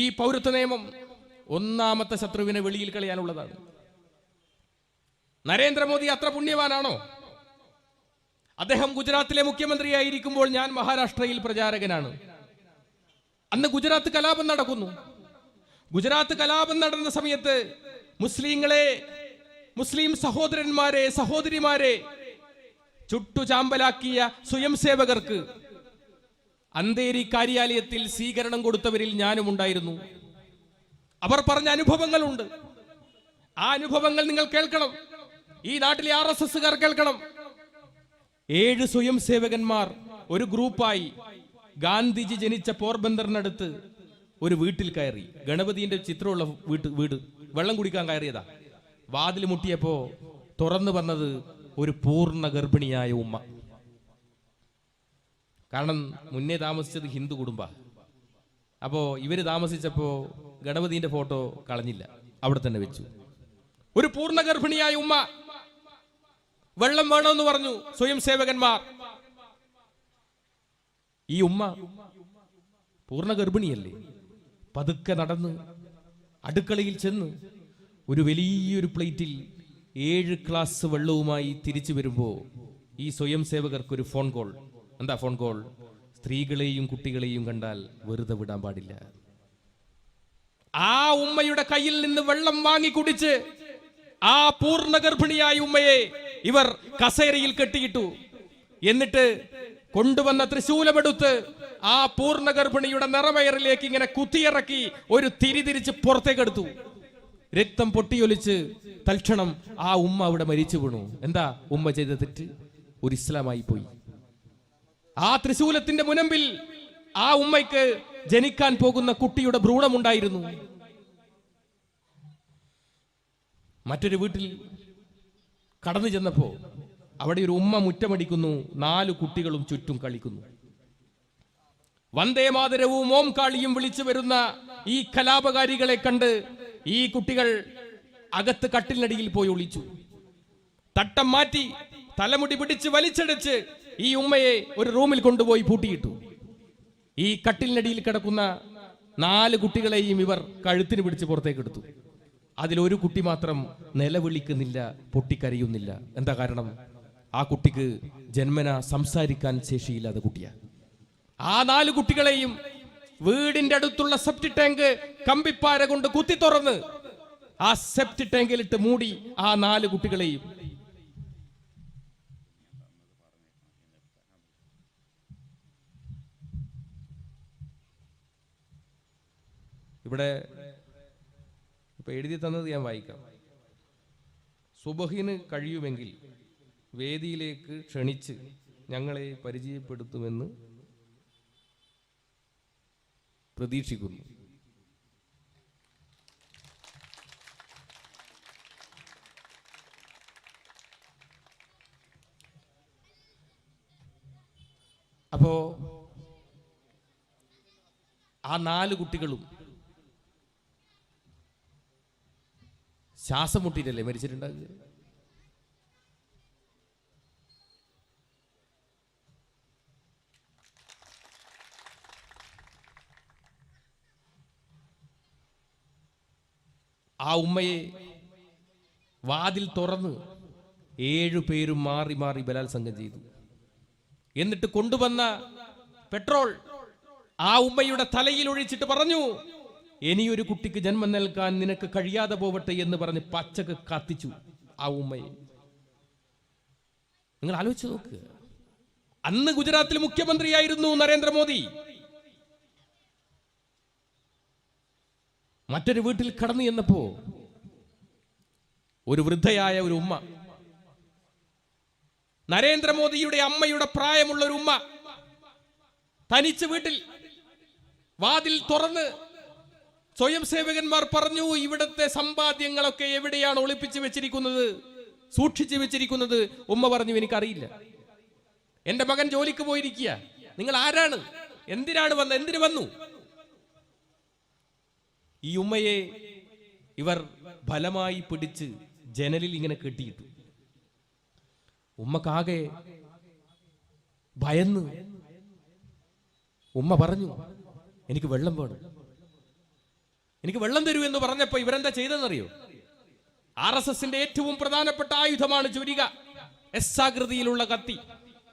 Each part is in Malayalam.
ഈ പൗരത്വ നിയമം ഒന്നാമത്തെ ശത്രുവിനെ വെളിയിൽ കളയാനുള്ളതാണ്. നരേന്ദ്രമോദി അത്ര പുണ്യവാനാണോ? അദ്ദേഹം ഗുജറാത്തിലെ മുഖ്യമന്ത്രിയായിരിക്കുമ്പോൾ ഞാൻ മഹാരാഷ്ട്രയിൽ പ്രചാരകനാണ്. അന്ന് ഗുജറാത്ത് കലാപം നടക്കുന്നു. ഗുജറാത്ത് കലാപം നടന്ന സമയത്ത് മുസ്ലിം സഹോദരന്മാരെ സഹോദരിമാരെ ചുട്ടുചാമ്പലാക്കിയ സ്വയം സേവകർക്ക് അന്തേരി കാര്യാലയത്തിൽ സ്വീകരണം കൊടുത്തവരിൽ ഞാനും ഉണ്ടായിരുന്നു. അവർ പറഞ്ഞ അനുഭവങ്ങളുണ്ട്. ആ അനുഭവങ്ങൾ നിങ്ങൾ കേൾക്കണം. ഈ നാട്ടിലെ RSSകാർ കേൾക്കണം. 7 സ്വയം സേവകന്മാർ ഒരു ഗ്രൂപ്പായി ഗാന്ധിജി ജനിച്ച പോർബന്ദറിനടുത്ത് ഒരു വീട്ടിൽ കയറി. ഗണപതിന്റെ ചിത്രമുള്ള വീട് വെള്ളം കുടിക്കാൻ കയറിയതാ. വാതിൽ മുട്ടിയപ്പോ തുറന്നു വന്നത് ഒരു പൂർണ്ണ ഗർഭിണിയായ ഉമ്മ. കാരണം മുന്നേ താമസിച്ചത് ഹിന്ദു കുടുംബ. അപ്പോ ഇവര് താമസിച്ചപ്പോ ഗണപതിന്റെ ഫോട്ടോ കളഞ്ഞില്ല, അവിടെ തന്നെ വെച്ചു. ഒരു പൂർണ്ണ ഗർഭിണിയായ ഉമ്മ. വെള്ളം വേണമെന്ന് പറഞ്ഞു സ്വയം സേവകന്മാർ. ഈ ഉമ്മ പൂർണ്ണ ഗർഭിണിയല്ലേ, പതുക്കെ നടന്ന് അടുക്കളയിൽ ചെന്ന് ഒരു വലിയൊരു പ്ലേറ്റിൽ 7 ഗ്ലാസ് വെള്ളവുമായി തിരിച്ചു വരുമ്പോ ഈ സ്വയം സേവകർക്ക് ഒരു ഫോൺ കോൾ. എന്താ ഫോൺ കോൾ? സ്ത്രീകളെയും കുട്ടികളെയും കണ്ടാൽ വെറുതെ വിടാൻ പാടില്ല. ആ ഉമ്മയുടെ കയ്യിൽ നിന്ന് വെള്ളം വാങ്ങി കുടിച്ച് ആ പൂർണ്ണ ഗർഭിണിയായ ഉമ്മയെ ഇവർ കസേരയിൽ കെട്ടിയിട്ടു. എന്നിട്ട് കൊണ്ടുവന്ന തൃശൂലമെടുത്ത് ആ പൂർണ്ണ ഗർഭിണിയുടെ നിറവയറിലേക്ക് ഇങ്ങനെ കുത്തിയിറക്കി ഒരു തിരിച്ച് പുറത്തേക്കെടുത്തു. രക്തം പൊട്ടിയൊലിച്ച് തൽക്ഷണം ആ ഉമ്മ അവിടെ മരിച്ചു വീണു. എന്താ ഉമ്മ ചെയ്ത തെറ്റ്? ഒരു ഇസ്ലാമായി പോയി. ആ തൃശൂലത്തിന്റെ മുനമ്പിൽ ആ ഉമ്മയ്ക്ക് ജനിക്കാൻ പോകുന്ന കുട്ടിയുടെ ഭ്രൂണമുണ്ടായിരുന്നു. മറ്റൊരു വീട്ടിൽ കടന്നു ചെന്നപ്പോ അവിടെ ഒരു ഉമ്മ മുറ്റമടിക്കുന്നു. 4 കുട്ടികളും ചുറ്റും കളിക്കുന്നു. വന്ദേ മാതരവും ഓം കാളിയും വിളിച്ചു വരുന്ന ഈ കലാപകാരികളെ കണ്ട് ഈ കുട്ടികൾ അകത്ത് കട്ടിലിനടിയിൽ പോയി ഒളിച്ചു. തട്ടം മാറ്റി തലമുടി പിടിച്ച് വലിച്ചടിച്ച് ഈ ഉമ്മയെ ഒരു റൂമിൽ കൊണ്ടുപോയി പൂട്ടിയിട്ടു. ഈ കട്ടിലിനടിയിൽ കിടക്കുന്ന 4 കുട്ടികളെയും ഇവർ കഴുത്തിന് പിടിച്ച് പുറത്തേക്ക് എടുത്തു. അതിലൊരു കുട്ടി മാത്രം നിലവിളിക്കുന്നില്ല, പൊട്ടിക്കരയുന്നില്ല. എന്താ കാരണം? ആ കുട്ടിക്ക് ജന്മന സംസാരിക്കാൻ ശേഷിയില്ലാത്ത കുട്ടിയാ. ആ 4 കുട്ടികളെയും വീടിന്റെ അടുത്തുള്ള സെപ്റ്റി ടാങ്ക് കമ്പിപ്പാര കൊണ്ട് കുത്തി തുറന്ന് ആ സെപ്റ്റി ടാങ്കിലിട്ട് മൂടി ആ 4 കുട്ടികളെയും. ഇവിടെ ഇപ്പൊ എഴുതി തന്നത് ഞാൻ വായിക്കാം. സുബഹിന് കഴിയുമെങ്കിൽ വേദിയിലേക്ക് ക്ഷണിച്ച് ഞങ്ങളെ പരിചയപ്പെടുത്തുമെന്ന് പ്രതീക്ഷിക്കുന്നു. അപ്പോ ആ 4 കുട്ടികളും ശ്വാസം മുട്ടിയിട്ടല്ലേ മരിച്ചിട്ടുണ്ടാകുക? ആ ഉമ്മയെ വാതിൽ തുറന്ന് 7 പേരും മാറി മാറി ബലാത്സംഗം ചെയ്തു. എന്നിട്ട് കൊണ്ടുവന്ന പെട്രോൾ ആ ഉമ്മയുടെ തലയിൽ ഒഴിച്ചിട്ട് പറഞ്ഞു, ഇനിയൊരു കുട്ടിക്ക് ജന്മം നൽകാൻ നിനക്ക് കഴിയാതെ പോവട്ടെ എന്ന് പറഞ്ഞ് പച്ചക്ക് കത്തിച്ചു ആ ഉമ്മയെ. നിങ്ങൾ ആലോചിച്ച് നോക്ക്. അന്ന് ഗുജറാത്തിൽ മുഖ്യമന്ത്രിയായിരുന്നു നരേന്ദ്രമോദി. മറ്റൊരു വീട്ടിൽ കടന്നു ചെന്നപ്പോ ഒരു വൃദ്ധയായ ഒരു ഉമ്മ, നരേന്ദ്രമോദിയുടെ അമ്മയുടെ പ്രായമുള്ള ഒരു ഉമ്മ, തനിച്ച് വീട്ടിൽ വാതിൽ തുറന്ന് സ്വയം സേവകന്മാർ പറഞ്ഞു, ഇവിടത്തെ സമ്പാദ്യങ്ങളൊക്കെ എവിടെയാണ് ഒളിപ്പിച്ചു വെച്ചിരിക്കുന്നത്, സൂക്ഷിച്ചു വെച്ചിരിക്കുന്നത്? ഉമ്മ പറഞ്ഞു, എനിക്കറിയില്ല, എന്റെ മകൻ ജോലിക്ക് പോയിരിക്കുക. നിങ്ങൾ ആരാണ്? എന്തിനാണ് വന്നത്? എന്തിനു വന്നു? ഈ ഉമ്മയെ ഇവർ ബലമായി പിടിച്ച് ജനലിൽ ഇങ്ങനെ കെട്ടിയിട്ടു. ഉമ്മക്കാകെ ഭയന്ന് ഉമ്മ പറഞ്ഞു, എനിക്ക് വെള്ളം വേണം. എനിക്ക് വെള്ളം തരൂ എന്ന് പറഞ്ഞപ്പോ ഇവരെന്താ ചെയ്തെന്നറിയോ? RSSന്റെ ഏറ്റവും പ്രധാനപ്പെട്ട ആയുധമാണ് ചുരിക, എസ് ആകൃതിയിലുള്ള കത്തി.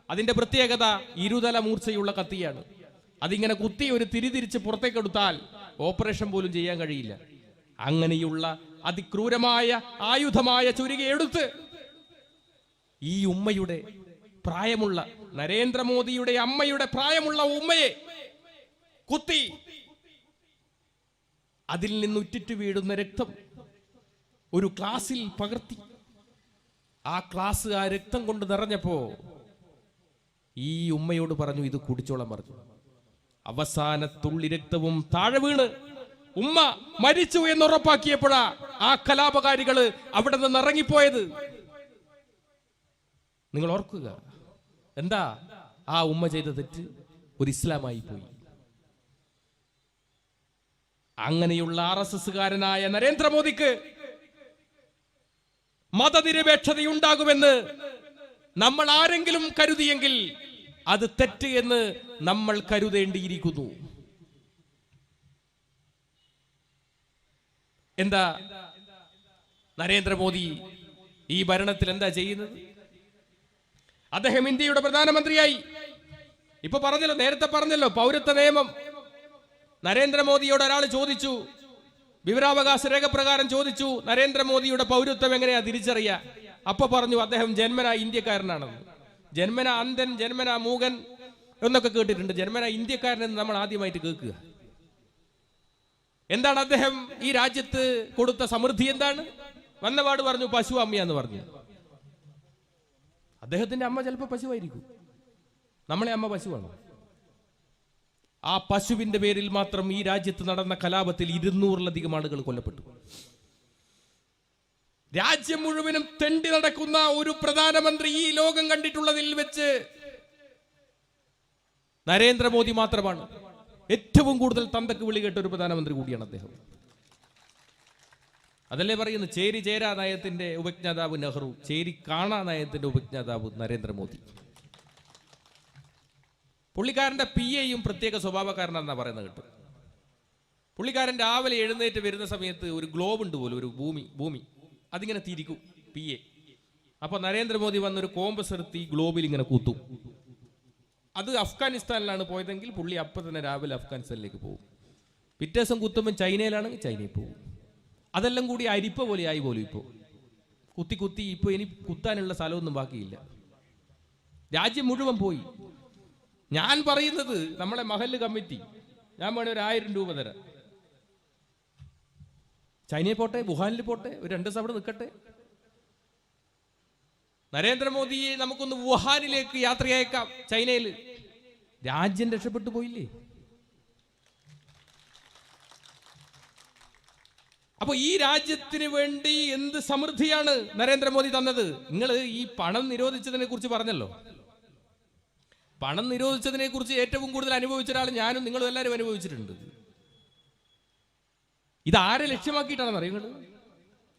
അതിന്റെ പ്രത്യേകത ഇരുതല മൂർച്ചയുള്ള കത്തിയാണ്. അതിങ്ങനെ കുത്തി ഒരു തിരിതിരിച്ച് പുറത്തേക്കെടുത്താൽ ഓപ്പറേഷൻ പോലും ചെയ്യാൻ കഴിയില്ല. അങ്ങനെയുള്ള അതിക്രൂരമായ ആയുധമായ ചുരിക എടുത്ത് ഈ ഉമ്മയുടെ പ്രായമുള്ള, നരേന്ദ്രമോദിയുടെ അമ്മയുടെ പ്രായമുള്ള ഉമ്മയെ കുത്തി അതിൽ നിന്ന് ഉറ്റിറ്റ് വീഴുന്ന രക്തം ഒരു ഗ്ലാസിൽ പകർത്തി. ആ ഗ്ലാസ് ആ രക്തം കൊണ്ട് നിറഞ്ഞപ്പോ ഈ ഉമ്മയോട് പറഞ്ഞു, ഇത് കുടിച്ചോളാൻ പറഞ്ഞു. അവസാന തുള്ളി രക്തവും താഴെ വീണ് ഉമ്മ മരിച്ചു എന്നുറപ്പാക്കിയപ്പോഴാ ആ കലാപകാരികള് അവിടെ നിന്ന് ഇറങ്ങിപ്പോയത്. നിങ്ങൾ ഓർക്കുക, എന്താ ആ ഉമ്മ ചെയ്ത തെറ്റ്? ഒരു ഇസ്ലാമായി പോയി. അങ്ങനെയുള്ള RSSകാരനായ നരേന്ദ്രമോദിക്ക് മതനിരപേക്ഷതയുണ്ടാകുമെന്ന് നമ്മൾ ആരെങ്കിലും കരുതിയെങ്കിൽ അത് തെറ്റ് എന്ന് നമ്മൾ കരുതേണ്ടിയിരിക്കുന്നു. എന്താ നരേന്ദ്രമോദി ഈ ഭരണത്തിൽ എന്താ ചെയ്യുന്നത്? അദ്ദേഹം ഇന്ത്യയുടെ പ്രധാനമന്ത്രിയായി. ഇപ്പൊ പറഞ്ഞല്ലോ, നേരത്തെ പറഞ്ഞല്ലോ, പൗരത്വ നിയമം. നരേന്ദ്രമോദിയോട് ഒരാൾ ചോദിച്ചു, വിവരാവകാശ രേഖ പ്രകാരം ചോദിച്ചു, നരേന്ദ്രമോദിയുടെ പൗരത്വം എങ്ങനെയാ തിരിച്ചറിയുക? അപ്പൊ പറഞ്ഞു അദ്ദേഹം ജന്മനാ ഇന്ത്യക്കാരനാണെന്ന്. ജന്മനാ അന്ധൻ, ജന്മനാ മൂകൻ എന്നൊക്കെ കേട്ടിട്ടുണ്ട്. ജന്മനാ ഇന്ത്യക്കാരനെന്ന് നമ്മൾ ആദ്യമായിട്ട് കേൾക്കുക. എന്താണ് അദ്ദേഹം ഈ രാജ്യത്ത് കൊടുത്ത സമൃദ്ധി? എന്താണ്? വന്നപാട് പറഞ്ഞു പശു അമ്മയാന്ന് പറഞ്ഞു. അദ്ദേഹത്തിന്റെ അമ്മ ചിലപ്പോൾ പശുവായിരിക്കും, നമ്മളെ അമ്മ പശുവാണ്. ആ പശുവിന്റെ പേരിൽ മാത്രം ഈ രാജ്യത്ത് നടന്ന കലാപത്തിൽ 200-ലധികം ആളുകൾ കൊല്ലപ്പെട്ടു. രാജ്യം മുഴുവനും തെണ്ടി നടക്കുന്ന ഒരു പ്രധാനമന്ത്രി ഈ ലോകം കണ്ടിട്ടുള്ളതിൽ വെച്ച് നരേന്ദ്രമോദി മാത്രമാണ്. ഏറ്റവും കൂടുതൽ തന്തക്ക് വിളി കേട്ട ഒരു പ്രധാനമന്ത്രി കൂടിയാണ് അദ്ദേഹം. അതല്ലേ പറയുന്നു, ചേരി ചേരാ നയത്തിന്റെ ഉപജ്ഞാതാവ് നെഹ്റു, ചേരി കാണാ നയത്തിന്റെ ഉപജ്ഞാതാവ് നരേന്ദ്രമോദി. പുള്ളിക്കാരന്റെ PAയും പ്രത്യേക സ്വഭാവക്കാരനാണെന്നാ പറയുന്നത് കേട്ടു. പുള്ളിക്കാരൻ രാവിലെ എഴുന്നേറ്റ് വരുന്ന സമയത്ത് ഒരു ഗ്ലോബ് ഉണ്ട് പോലും, ഒരു ഭൂമി അതിങ്ങനെ തിരിക്കും PA. അപ്പൊ നരേന്ദ്രമോദി വന്നൊരു കോമ്പസ് എടുത്ത് ഈ ഗ്ലോബിൽ ഇങ്ങനെ കൂത്തും. അത് അഫ്ഗാനിസ്ഥാനിലാണ് പോയതെങ്കിൽ പുള്ളി അപ്പം തന്നെ രാവിലെ അഫ്ഗാനിസ്ഥാനിലേക്ക് പോകും. പിറ്റേ ദിവസം കുത്തുമ്പോൾ ചൈനയിലാണെങ്കിൽ ചൈനയിൽ പോകും. അതെല്ലാം കൂടി അരിപ്പ പോലെ ആയി പോലും. ഇപ്പോൾ കുത്തി ഇപ്പോൾ ഇനി കുത്താനുള്ള സ്ഥലമൊന്നും ബാക്കിയില്ല. രാജ്യം മുഴുവൻ പോയി. ഞാൻ പറയുന്നത് നമ്മളെ മഹല്ല് കമ്മിറ്റി, ഞാൻ വേണേ ഒരു 1000 രൂപ തരാം. ചൈനയിൽ പോട്ടെ, വുഹാനിൽ പോട്ടെ, ഒരു 2 ദിവസം അവിടെ നിൽക്കട്ടെ. നരേന്ദ്രമോദിയെ നമുക്കൊന്ന് വുഹാനിലേക്ക് യാത്രയയക്കാം. ചൈനയിൽ രാജ്യം രക്ഷപ്പെട്ടു പോയില്ലേ? അപ്പൊ ഈ രാജ്യത്തിന് വേണ്ടി എന്ത് സമൃദ്ധിയാണ് നരേന്ദ്രമോദി തന്നത്? നിങ്ങൾ ഈ പണം നിരോധിച്ചതിനെ കുറിച്ച് പറഞ്ഞല്ലോ. പണം നിരോധിച്ചതിനെ കുറിച്ച് ഏറ്റവും കൂടുതൽ അനുഭവിച്ച ഒരാൾ ഞാനും നിങ്ങളും എല്ലാവരും അനുഭവിച്ചിട്ടുണ്ട്. ഇതാരെ ലക്ഷ്യമാക്കിയിട്ടാണെന്ന് അറിയുന്നത്?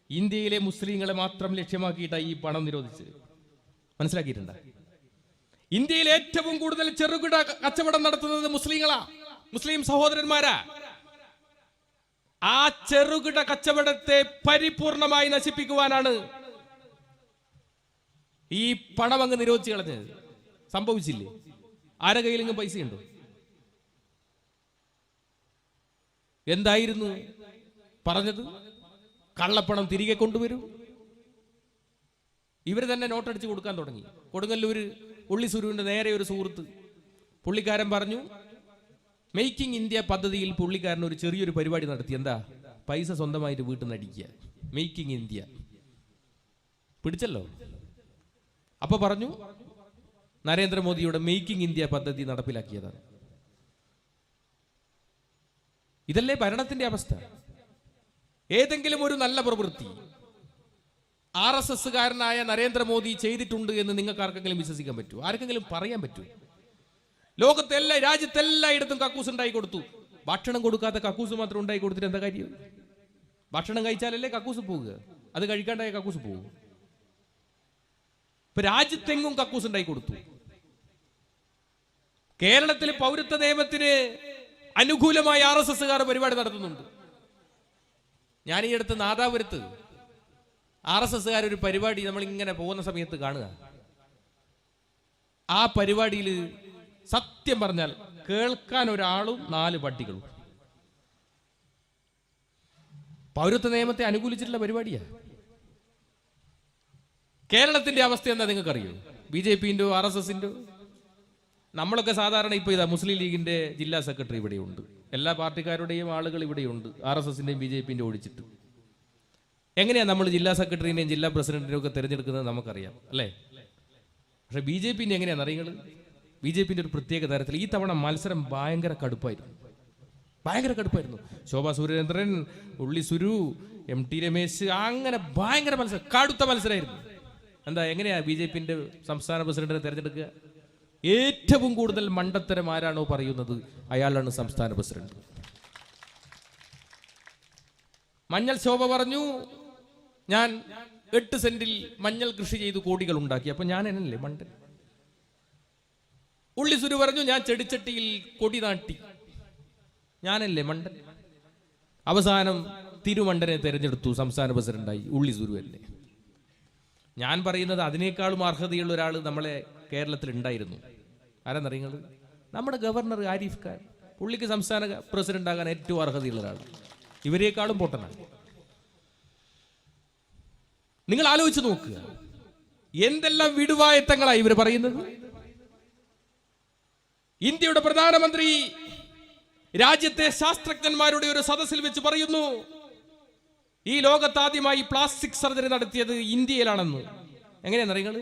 ഇന്ത്യയിലെ മുസ്ലിങ്ങളെ മാത്രം ലക്ഷ്യമാക്കിയിട്ടാണ് ഈ പണം നിരോധിച്ചത്. മനസ്സിലാക്കിയിട്ടുണ്ട്? ഇന്ത്യയിൽ ഏറ്റവും കൂടുതൽ ചെറുകിട കച്ചവടം നടത്തുന്നത് മുസ്ലിങ്ങളാ, മുസ്ലിം സഹോദരന്മാരാ. ആ ചെറുകിട കച്ചവടത്തെ പരിപൂർണമായി നശിപ്പിക്കുവാനാണ് ഈ പണം അങ്ങ് നിരോധിച്ച് കളഞ്ഞത്. സംഭവിച്ചില്ലേ? ആരെ കയ്യിലെങ്കിലും പൈസയുണ്ടോ? എന്തായിരുന്നു പറഞ്ഞത്? കള്ളപ്പണം തിരികെ കൊണ്ടുവരും. ഇവർ തന്നെ നോട്ടടിച്ച് കൊടുക്കാൻ തുടങ്ങി. കൊടുങ്ങല്ലൂര് ഉള്ളി സുരുവിന്റെ നേരെ ഒരു സുഹൃത്ത്, പുള്ളിക്കാരൻ പറഞ്ഞു, മേക്കിംഗ് ഇന്ത്യ പദ്ധതിയിൽ പുള്ളിക്കാരൻ ഒരു ചെറിയൊരു പരിപാടി നടത്തി. എന്താ? പൈസ സ്വന്തമായിട്ട് വീട്ടിൽ നിന്ന് അടിക്കുക. മേക്കിംഗ് ഇന്ത്യ പിടിച്ചല്ലോ. അപ്പൊ പറഞ്ഞു നരേന്ദ്രമോദിയുടെ മേക്കിംഗ് ഇന്ത്യ പദ്ധതി നടപ്പിലാക്കിയതാണ്. ഇതല്ലേ ഭരണത്തിന്റെ അവസ്ഥ? ഏതെങ്കിലും ഒരു നല്ല പ്രവൃത്തി RSSകാരനായ നരേന്ദ്രമോദി ചെയ്തിട്ടുണ്ട് എന്ന് നിങ്ങൾക്ക് ആർക്കെങ്കിലും വിശ്വസിക്കാൻ പറ്റൂ? ആർക്കെങ്കിലും പറയാൻ പറ്റൂ? ലോകത്തെ രാജ്യത്തെല്ലായിടത്തും കക്കൂസ് ഉണ്ടായി കൊടുത്തു. ഭക്ഷണം കൊടുക്കാത്ത കക്കൂസ് മാത്രം ഉണ്ടായി കൊടുത്തിട്ട് എന്താ കാര്യം? ഭക്ഷണം കഴിച്ചാലല്ലേ കക്കൂസ് പോവുക, അത് കഴിക്കാണ്ടായ കക്കൂസ് പോകും. ഇപ്പൊ രാജ്യത്തെങ്ങും കക്കൂസ് ഉണ്ടായി കൊടുത്തു. കേരളത്തിൽ പൗരത്വ നിയമത്തിന് അനുകൂലമായി RSSകാർ പരിപാടി നടത്തുന്നുണ്ട്. ഞാൻ ഈ അടുത്ത് നാദാപുരത്ത് RSSകാരൊരു പരിപാടി നമ്മളിങ്ങനെ പോകുന്ന സമയത്ത് കാണുക. ആ പരിപാടിയിൽ സത്യം പറഞ്ഞാൽ കേൾക്കാൻ ഒരാളും 4 പട്ടികളും. പൗരത്വ നിയമത്തെ അനുകൂലിച്ചിട്ടുള്ള പരിപാടിയാ. കേരളത്തിന്റെ അവസ്ഥ എന്താ നിങ്ങൾക്കറിയോ? BJPന്റെ RSSന്റെ നമ്മളൊക്കെ സാധാരണ ഇപ്പൊ ഇതാ മുസ്ലിം ലീഗിന്റെ ജില്ലാ സെക്രട്ടറി ഇവിടെയുണ്ട്, എല്ലാ പാർട്ടിക്കാരുടെയും ആളുകൾ ഇവിടെയുണ്ട്, RSSന്റെയും BJPന്റെ ഓടിച്ചിട്ട്. എങ്ങനെയാ നമ്മൾ ജില്ലാ സെക്രട്ടറിനെയും ജില്ലാ പ്രസിഡന്റിനെയും ഒക്കെ തിരഞ്ഞെടുക്കുന്നത് നമുക്കറിയാം അല്ലേ? പക്ഷെ BJPന്റെ എങ്ങനെയാണെന്ന് അറിയുന്നത്? BJPന്റെ ഒരു പ്രത്യേക തരത്തിൽ ഈ തവണ മത്സരം ഭയങ്കര കടുപ്പായിരുന്നു. ശോഭാ സുരേന്ദ്രൻ, ഉള്ളി സുരു, MT രമേശ്, അങ്ങനെ ഭയങ്കര മത്സരം, കടുത്ത മത്സരമായിരുന്നു. എന്താ, എങ്ങനെയാ BJPന്റെ സംസ്ഥാന പ്രസിഡന്റിനെ തിരഞ്ഞെടുക്കുക? ഏറ്റവും കൂടുതൽ മണ്ടത്തരം ആരാണോ പറയുന്നത് അയാളാണ് സംസ്ഥാന പ്രസിഡന്റ്. മഞ്ഞൾ ശോഭ പറഞ്ഞു, ഞാൻ 8 സെന്റിൽ മഞ്ഞൾ കൃഷി ചെയ്ത് കോടികൾ ഉണ്ടാക്കി. അപ്പൊ ഞാൻ എന്നല്ലേ മണ്ടൻ? ഉള്ളി സുരു പറഞ്ഞു, ഞാൻ ചെടിച്ചട്ടിയിൽ കൊടി നാട്ടി. ഞാനല്ലേ മണ്ടൻ? അവസാനം തിരുമണ്ടനെ തെരഞ്ഞെടുത്തു, സംസ്ഥാന പ്രസിഡന്റായി ഉള്ളി സുരു അല്ലേ? ഞാൻ പറയുന്നത് അതിനേക്കാളും അർഹതയുള്ള ഒരാൾ നമ്മളെ കേരളത്തിൽ ഉണ്ടായിരുന്നു. ആരാന്നറിയുന്നത്? നമ്മുടെ ഗവർണർ ആരിഫ് ഖാൻ. പുള്ളിക്ക് സംസ്ഥാന പ്രസിഡന്റ് ആകാൻ ഏറ്റവും അർഹതയുള്ള ഒരാൾ. ഇവരെക്കാളും പൊട്ടനാണ്. നിങ്ങൾ ആലോചിച്ച് നോക്കുക, എന്തെല്ലാം വിടുവായത്തങ്ങളായി ഇവർ പറയുന്നത്. ഇന്ത്യയുടെ പ്രധാനമന്ത്രി രാജ്യത്തെ ശാസ്ത്രജ്ഞന്മാരുടെ ഒരു സദസ്സിൽ വെച്ച് പറയുന്നു, ഈ ലോകത്താദ്യമായി പ്ലാസ്റ്റിക് സർജറി നടത്തിയത് ഇന്ത്യയിലാണെന്ന്. എങ്ങനെയാണെന്നറിയുന്നത്?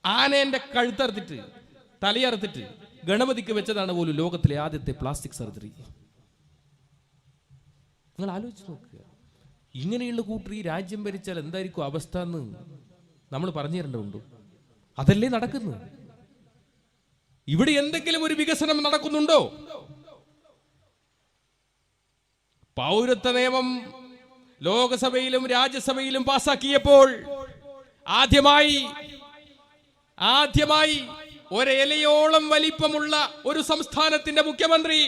ആനേന്റെ കഴുത്തറുത്തിട്ട് തലയറുത്തിട്ട് ഗണപതിക്ക് വെച്ചതാണ് പോലും ലോകത്തിലെ ആദ്യത്തെ പ്ലാസ്റ്റിക് സർജറി. നിങ്ങൾ ആലോചിച്ച് നോക്കുക, ഇങ്ങനെയുള്ള കൂട്ടർ ഈ രാജ്യം ഭരിച്ചാൽ എന്തായിരിക്കും അവസ്ഥ എന്ന് നമ്മൾ പറഞ്ഞു തരേണ്ടതുണ്ട്. അതല്ലേ നടക്കുന്നു? ഇവിടെ എന്തെങ്കിലും ഒരു വികസനം നടക്കുന്നുണ്ടോ? പൗരത്വ നിയമം ലോകസഭയിലും രാജ്യസഭയിലും പാസാക്കിയപ്പോൾ ആദ്യമായി ഒരേലയോളം വലിപ്പമുള്ള ഒരു സംസ്ഥാനത്തിന്റെ മുഖ്യമന്ത്രി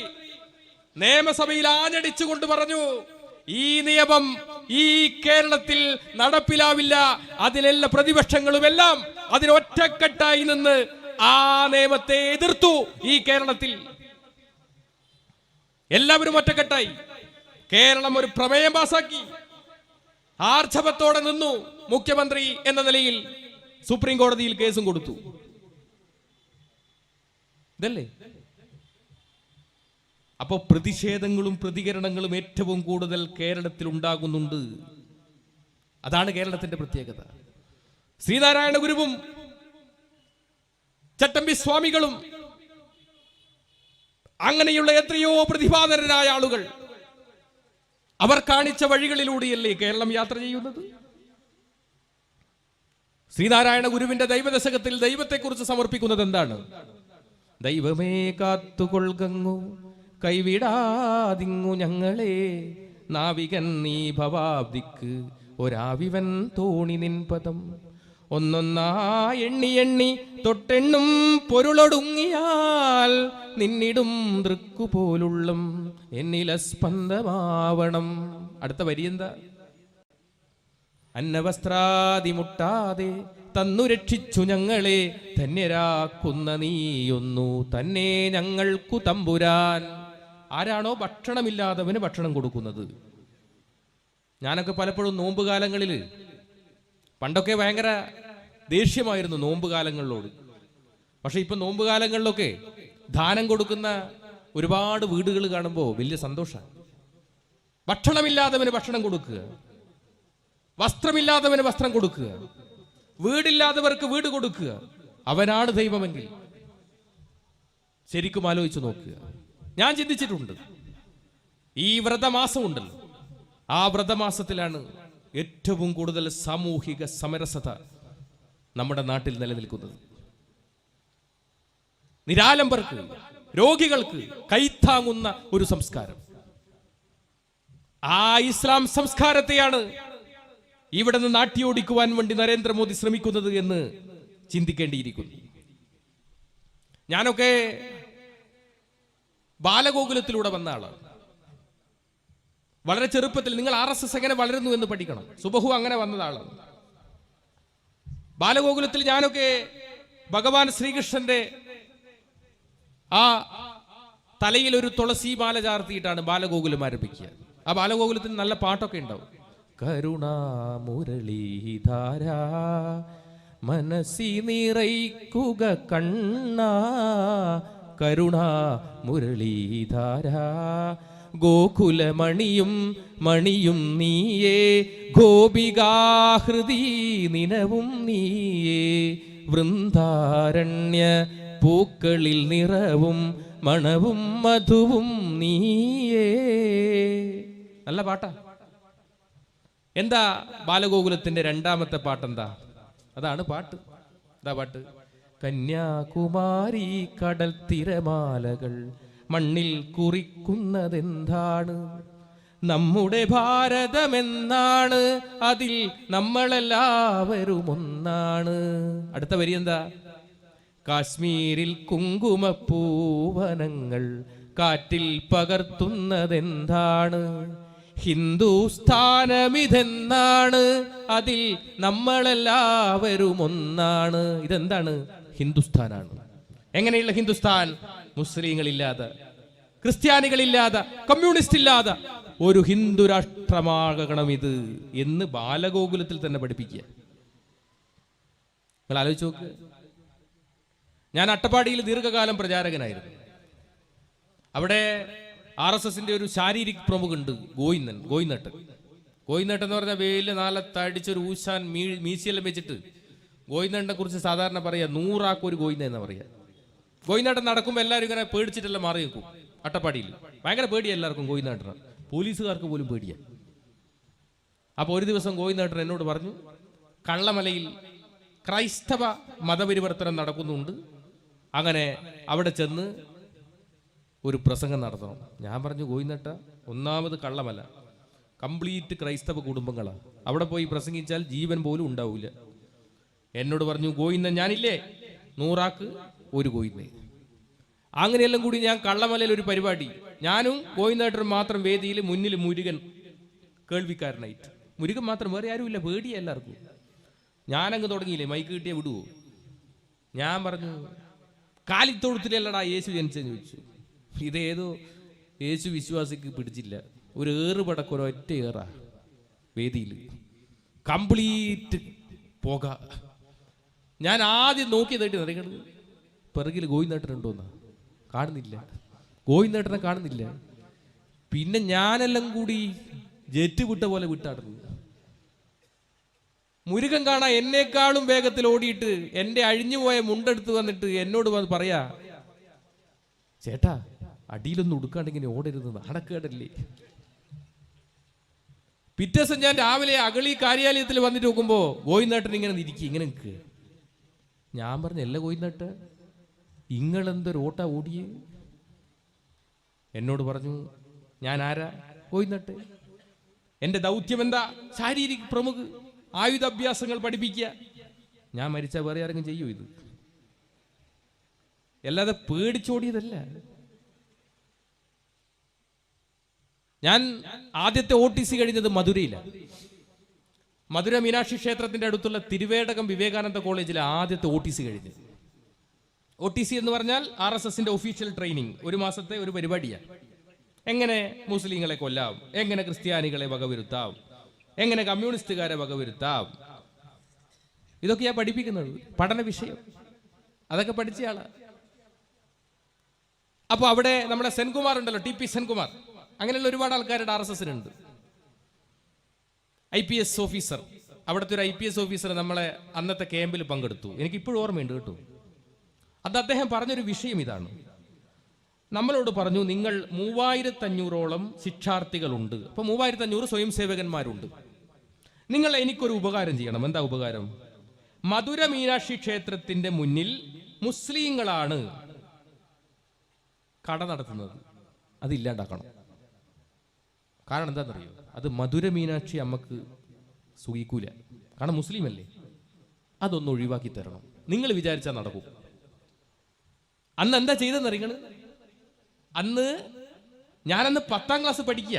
നിയമസഭയിൽ ആഞ്ഞടിച്ചുകൊണ്ട് പറഞ്ഞു, ഈ നിയമം ഈ കേരളത്തിൽ നടപ്പിലാവില്ല. അതിലെല്ലാ പ്രതിപക്ഷങ്ങളുമെല്ലാം അതിനൊറ്റക്കെട്ടായി നിന്ന് ആ നിയമത്തെ എതിർത്തു. ഈ കേരളത്തിൽ എല്ലാവരും ഒറ്റക്കെട്ടായി കേരളം ഒരു പ്രമേയം പാസാക്കി. ആർജവത്തോടെ നിന്നു മുഖ്യമന്ത്രി എന്ന നിലയിൽ. സുപ്രീം കോടതിയിൽ കേസും കൊടുത്തു. ഇതല്ലേ? അപ്പോ പ്രതിഷേധങ്ങളും പ്രതികരണങ്ങളും ഏറ്റവും കൂടുതൽ കേരളത്തിൽ ഉണ്ടാകുന്നുണ്ട്. അതാണ് കേരളത്തിന്റെ പ്രത്യേകത. ശ്രീനാരായണ ഗുരുവും ചട്ടമ്പി സ്വാമികളും അങ്ങനെയുള്ള എത്രയോ പ്രതിഭാധനരായ ആളുകൾ അവർ കാണിച്ച വഴികളിലൂടെയല്ലേ കേരളം യാത്ര ചെയ്യുന്നത്. ശ്രീനാരായണ ഗുരുവിന്റെ ദൈവദശകത്തിൽ ദൈവത്തെക്കുറിച്ച് സമർപ്പിക്കുന്നത് എന്താണ്? ദൈവമേ കാത്തുകൊൾകങ്ങു കൈവിടാതിങ്ങു ഞങ്ങളെ, നാവികൻ നീ ഭവാബ്ദിക്ക് ഒരാവിവൻ തോണി നിൻ പദം. ഒന്നൊന്നാ എണ്ണി എണ്ണി തൊട്ടെണ്ണും പൊരുളൊടുങ്ങിയാൽ നിന്നിടും ദൃക്കുപോലുള്ളം എന്നില സ്പന്ദമാവണം. അടുത്ത വരി എന്താ? അന്നവസ്ത്രാദി മുട്ടാതെ തന്നു രക്ഷിച്ചു ഞങ്ങളെ, ധന്യരാക്കുന്ന നീയൊന്നു തന്നെ ഞങ്ങൾക്കു തമ്പുരാൻ. ആരാണോ ഭക്ഷണമില്ലാത്തവന് ഭക്ഷണം കൊടുക്കുന്നത്. ഞാനൊക്കെ പലപ്പോഴും നോമ്പുകാലങ്ങളിൽ, പണ്ടൊക്കെ ഭയങ്കര ദേഷ്യമായിരുന്നു നോമ്പുകാലങ്ങളിലോട്. പക്ഷെ ഇപ്പൊ നോമ്പുകാലങ്ങളിലൊക്കെ ദാനം കൊടുക്കുന്ന ഒരുപാട് വീടുകൾ കാണുമ്പോൾ വലിയ സന്തോഷമാണ്. ഭക്ഷണമില്ലാത്തവന് ഭക്ഷണം കൊടുക്കുക, വസ്ത്രമില്ലാത്തവന് വസ്ത്രം കൊടുക്കുക, വീടില്ലാത്തവർക്ക് വീട് കൊടുക്കുക. അവനാണ് ദൈവമെങ്കിൽ ശരിക്കും ആലോചിച്ചു നോക്കുക. ഞാൻ ചിന്തിച്ചിട്ടുണ്ട്, ഈ വ്രതമാസം ഉണ്ടല്ലോ, ആ വ്രതമാസത്തിലാണ് ഏറ്റവും കൂടുതൽ സാമൂഹിക സമരസത നമ്മുടെ നാട്ടിൽ നിലനിൽക്കുന്നത്. നിരാലംബർക്ക്, രോഗികൾക്ക് കൈത്താങ്ങുന്ന ഒരു സംസ്കാരം. ആ ഇസ്ലാം സംസ്കാരത്തെയാണ് ഇവിടെ നിന്ന് നാട്ടിയോടിക്കുവാൻ വേണ്ടി നരേന്ദ്രമോദി ശ്രമിക്കുന്നത് എന്ന് ചിന്തിക്കേണ്ടിയിരിക്കുന്നു. ഞാനൊക്കെ ബാലഗോകുലത്തിലൂടെ വന്ന ആളാണ്. വളരെ ചെറുപ്പത്തിൽ നിങ്ങൾ RSS എങ്ങനെ വളരുന്നു എന്ന് പഠിക്കണം. സുബഹു അങ്ങനെ വന്നതാണ്. ബാലഗോകുലത്തിൽ ഞാനൊക്കെ ഭഗവാൻ ശ്രീകൃഷ്ണന്റെ ആ തലയിൽ ഒരു തുളസി മാല ചാർത്തിയിട്ടാണ് ബാലഗോകുലം ആരംഭിക്കുക. ആ ബാലഗോകുലത്തിന് നല്ല പാട്ടൊക്കെ ഉണ്ടാവും. കരുണാമുരളീധാര മനസ്സി നിറയ്ക്കുക കണ്ണ, കരുണാമുരളീധാര ഗോകുലമണിയും മണിയും നീയേ, ഗോപികാഹൃതി നിനവും നീയേ, വൃന്ദാരണ്യ പൂക്കളിൽ നിറവും മണവും മധുവും നീയേ. നല്ല പാട്ടാ. എന്താ ബാലഗോകുലത്തിന്റെ രണ്ടാമത്തെ പാട്ടെന്താ? അതാണ് പാട്ട്. എന്താ പാട്ട്? കന്യാകുമാരി കടൽ തിരമാലകൾ മണ്ണിൽ കുറിക്കുന്നതെന്താണ്? നമ്മുടെ ഭാരതമെന്നാണ്, അതിൽ നമ്മളെല്ലാവരും ഒന്നാണ്. അടുത്ത വരി എന്താ? കാശ്മീരിൽ കുങ്കുമപ്പൂവനങ്ങൾ കാറ്റിൽ പകർത്തുന്നതെന്താണ്? ഹിന്ദുസ്ഥാനമിതെന്നാണ്, അതിൽ നമ്മളെല്ലാവരും ഒന്നാണ്. ഇതെന്താണ്? ഹിന്ദുസ്ഥാനാണ്. എങ്ങനെയുള്ള ഹിന്ദുസ്ഥാൻ? മുസ്ലിങ്ങളില്ലാതെ, ക്രിസ്ത്യാനികളില്ലാതെ, കമ്മ്യൂണിസ്റ്റ് ഇല്ലാതെ ഒരു ഹിന്ദു രാഷ്ട്രമാകണം ഇത് എന്ന് ബാലഗോകുലത്തിൽ തന്നെ പഠിപ്പിക്കുക. നിങ്ങൾ ആലോചിച്ച് നോക്ക്. ഞാൻ അട്ടപ്പാടിയിൽ ദീർഘകാലം പ്രചാരകനായിരുന്നു. അവിടെ RSSന്റെ ഒരു ശാരീരിക് പ്രമുഖുണ്ട്, ഗോയിനട്ട് എന്ന് പറഞ്ഞാൽ വേലിൽ നാലത്തടിച്ചൊരു ഊശാൻ മീശയെല്ലാം വെച്ചിട്ട് ഗോയിനട്ടിനെ കുറിച്ച് സാധാരണ പറയാ 100 ആൾക്ക് ഒരു ഗോയിന എന്നാ പറയാ. ഗോയിനാട്ടൻ നടക്കുമ്പോൾ എല്ലാവരും ഇങ്ങനെ പേടിച്ചിട്ടെല്ലാം മാറി നിൽക്കും. അട്ടപ്പാടിയിൽ ഭയങ്കര പേടിയാ എല്ലാവർക്കും ഗോയിനാട്ടൻ, പോലീസുകാർക്ക് പോലും പേടിയാ. അപ്പോൾ ഒരു ദിവസം ഗോയിനാട്ടൻ എന്നോട് പറഞ്ഞു, കള്ളമലയിൽ ക്രൈസ്തവ മതപരിവർത്തനം നടക്കുന്നുണ്ട്, അങ്ങനെ അവിടെ ചെന്ന് ഒരു പ്രസംഗം നടത്തണം. ഞാൻ പറഞ്ഞു, ഗോയിനട്ട, ഒന്നാമത് കള്ളമല കംപ്ലീറ്റ് ക്രൈസ്തവ കുടുംബങ്ങളാണ്, അവിടെ പോയി പ്രസംഗിച്ചാൽ ജീവൻ പോലും ഉണ്ടാവില്ല. എന്നോട് പറഞ്ഞു, ഗോയിന്ന ഞാനില്ലേ 100 ആൾക്ക് ഒരു ഗോയിന്ന. അങ്ങനെയെല്ലാം കൂടി ഞാൻ കള്ളമലയിൽ ഒരു പരിപാടി, ഞാനും ഗോയിന്നേട്ടനും മാത്രം വേദിയിൽ, മുന്നിൽ മുരുകൻ കേൾവിക്കാരനായിട്ട്. മുരുകൻ മാത്രം, വേറെ ആരുമില്ല, പേടിയ എല്ലാവർക്കും. ഞാനങ്ങ് തുടങ്ങിയില്ലേ, മൈക്ക് കിട്ടിയ വിടുവോ? ഞാൻ പറഞ്ഞു, കാലിത്തൊഴുത്തിലല്ലടാ യേശു ജനിച്ചെന്ന് ചോദിച്ചു. ഇതേതോ യേശു വിശ്വാസിക്ക് പിടിച്ചില്ല, ഒരു ഏറുപടക്കം ഒരൊറ്റ ഏറാ വേദിയിൽ, കംപ്ലീറ്റ് പോക. ഞാൻ ആദ്യം നോക്കിയതായിട്ട് നിറങ്ങണത് പിറകിൽ ഗോയിനേട്ടനുണ്ടോന്നാ, കാണുന്നില്ല, ഗോയിനേട്ടനെ കാണുന്നില്ല. പിന്നെ ഞാനെല്ലാം കൂടി ജെറ്റ് വിട്ട പോലെ വിട്ടാടുന്നു. മുരുകൻ കാണാൻ എന്നെക്കാളും വേഗത്തിൽ ഓടിയിട്ട് എന്റെ അഴിഞ്ഞുപോയ മുണ്ടെടുത്ത് വന്നിട്ട് എന്നോട് പറയാ, ചേട്ടാ അടിയിലൊന്നും ഉടുക്കാണ്ടിങ്ങനെ ഓടരുത്, നടക്കേടല്ലേ. പിറ്റേ ദിവസം ഞാൻ രാവിലെ അഗളി കാര്യാലയത്തിൽ വന്നിട്ട് നോക്കുമ്പോ ഗോയിനേട്ടൻ ഇങ്ങനെ ഇരിക്കും, ഇങ്ങനെ നിൽക്കുക. ഞാൻ പറഞ്ഞു, അല്ല ഗോയിനേട്ട, ഇങ്ങളെന്തൊരു ഓട്ടാ ഓടിയേ? എന്നോട് പറഞ്ഞു, ഞാൻ ആരാ? ഗോയിനേട്ട. എന്റെ ദൗത്യം എന്താ? ശാരീരിക പ്രമുഖ്, ആയുധാഭ്യാസങ്ങൾ പഠിപ്പിക്കുക. ഞാൻ മരിച്ചാൽ വേറെ ആരെങ്കിലും ചെയ്യൂ ഇത്? അല്ലാതെ പേടിച്ചോടിയതല്ല. ഞാൻ ആദ്യത്തെ OTC കഴിഞ്ഞത് മധുരയിലാണ്. മധുര മീനാക്ഷി ക്ഷേത്രത്തിന്റെ അടുത്തുള്ള തിരുവേടകം വിവേകാനന്ദ കോളേജിലെ ആദ്യത്തെ OTC കഴിഞ്ഞത്. OTC എന്ന് പറഞ്ഞാൽ RSSന്റെ ഒഫീഷ്യൽ ട്രെയിനിങ്, 1 മാസത്തെ ഒരു പരിപാടിയാണ്. എങ്ങനെ മുസ്ലിങ്ങളെ കൊല്ലാം, എങ്ങനെ ക്രിസ്ത്യാനികളെ വകവരുത്താം, എങ്ങനെ കമ്മ്യൂണിസ്റ്റുകാരെ വകവരുത്താം, ഇതൊക്കെയാ പഠിപ്പിക്കുന്നത്, പഠന വിഷയം. അതൊക്കെ പഠിച്ചയാളാ. അപ്പൊ അവിടെ നമ്മുടെ സെൻകുമാർ ഉണ്ടല്ലോ, TP സെൻകുമാർ, അങ്ങനെയുള്ള ഒരുപാട് ആൾക്കാരുടെ RSSനുണ്ട്. IPS ഓഫീസർ, അവിടുത്തെ ഒരു IPS ഓഫീസർ നമ്മളെ അന്നത്തെ ക്യാമ്പിൽ പങ്കെടുത്തു. എനിക്ക് ഇപ്പോഴും ഓർമ്മയുണ്ട് കേട്ടോ. അത് അദ്ദേഹം പറഞ്ഞൊരു വിഷയം ഇതാണ്. നമ്മളോട് പറഞ്ഞു, നിങ്ങൾ 3500ഓളം ശിക്ഷാർത്ഥികളുണ്ട്, അപ്പൊ 3500 സ്വയം സേവകന്മാരുണ്ട്. നിങ്ങൾ എനിക്കൊരു ഉപകാരം ചെയ്യണം. എന്താ ഉപകാരം? മധുര മീനാക്ഷി ക്ഷേത്രത്തിന്റെ മുന്നിൽ മുസ്ലിങ്ങളാണ് കട നടത്തുന്നത്, അതില്ലാണ്ടാക്കണം. കാരണം എന്താണെന്നറിയോ? അത് മധുര മീനാക്ഷി അമ്മക്ക് സുഖിക്കൂല, കാരണം മുസ്ലിം അല്ലേ. അതൊന്ന് ഒഴിവാക്കി തരണം. നിങ്ങൾ വിചാരിച്ചാൽ നടക്കും. അന്ന് എന്താ ചെയ്തെന്നറിയങ്ങൾ? ഞാനന്ന് 10ാം ക്ലാസ് പഠിക്കുക.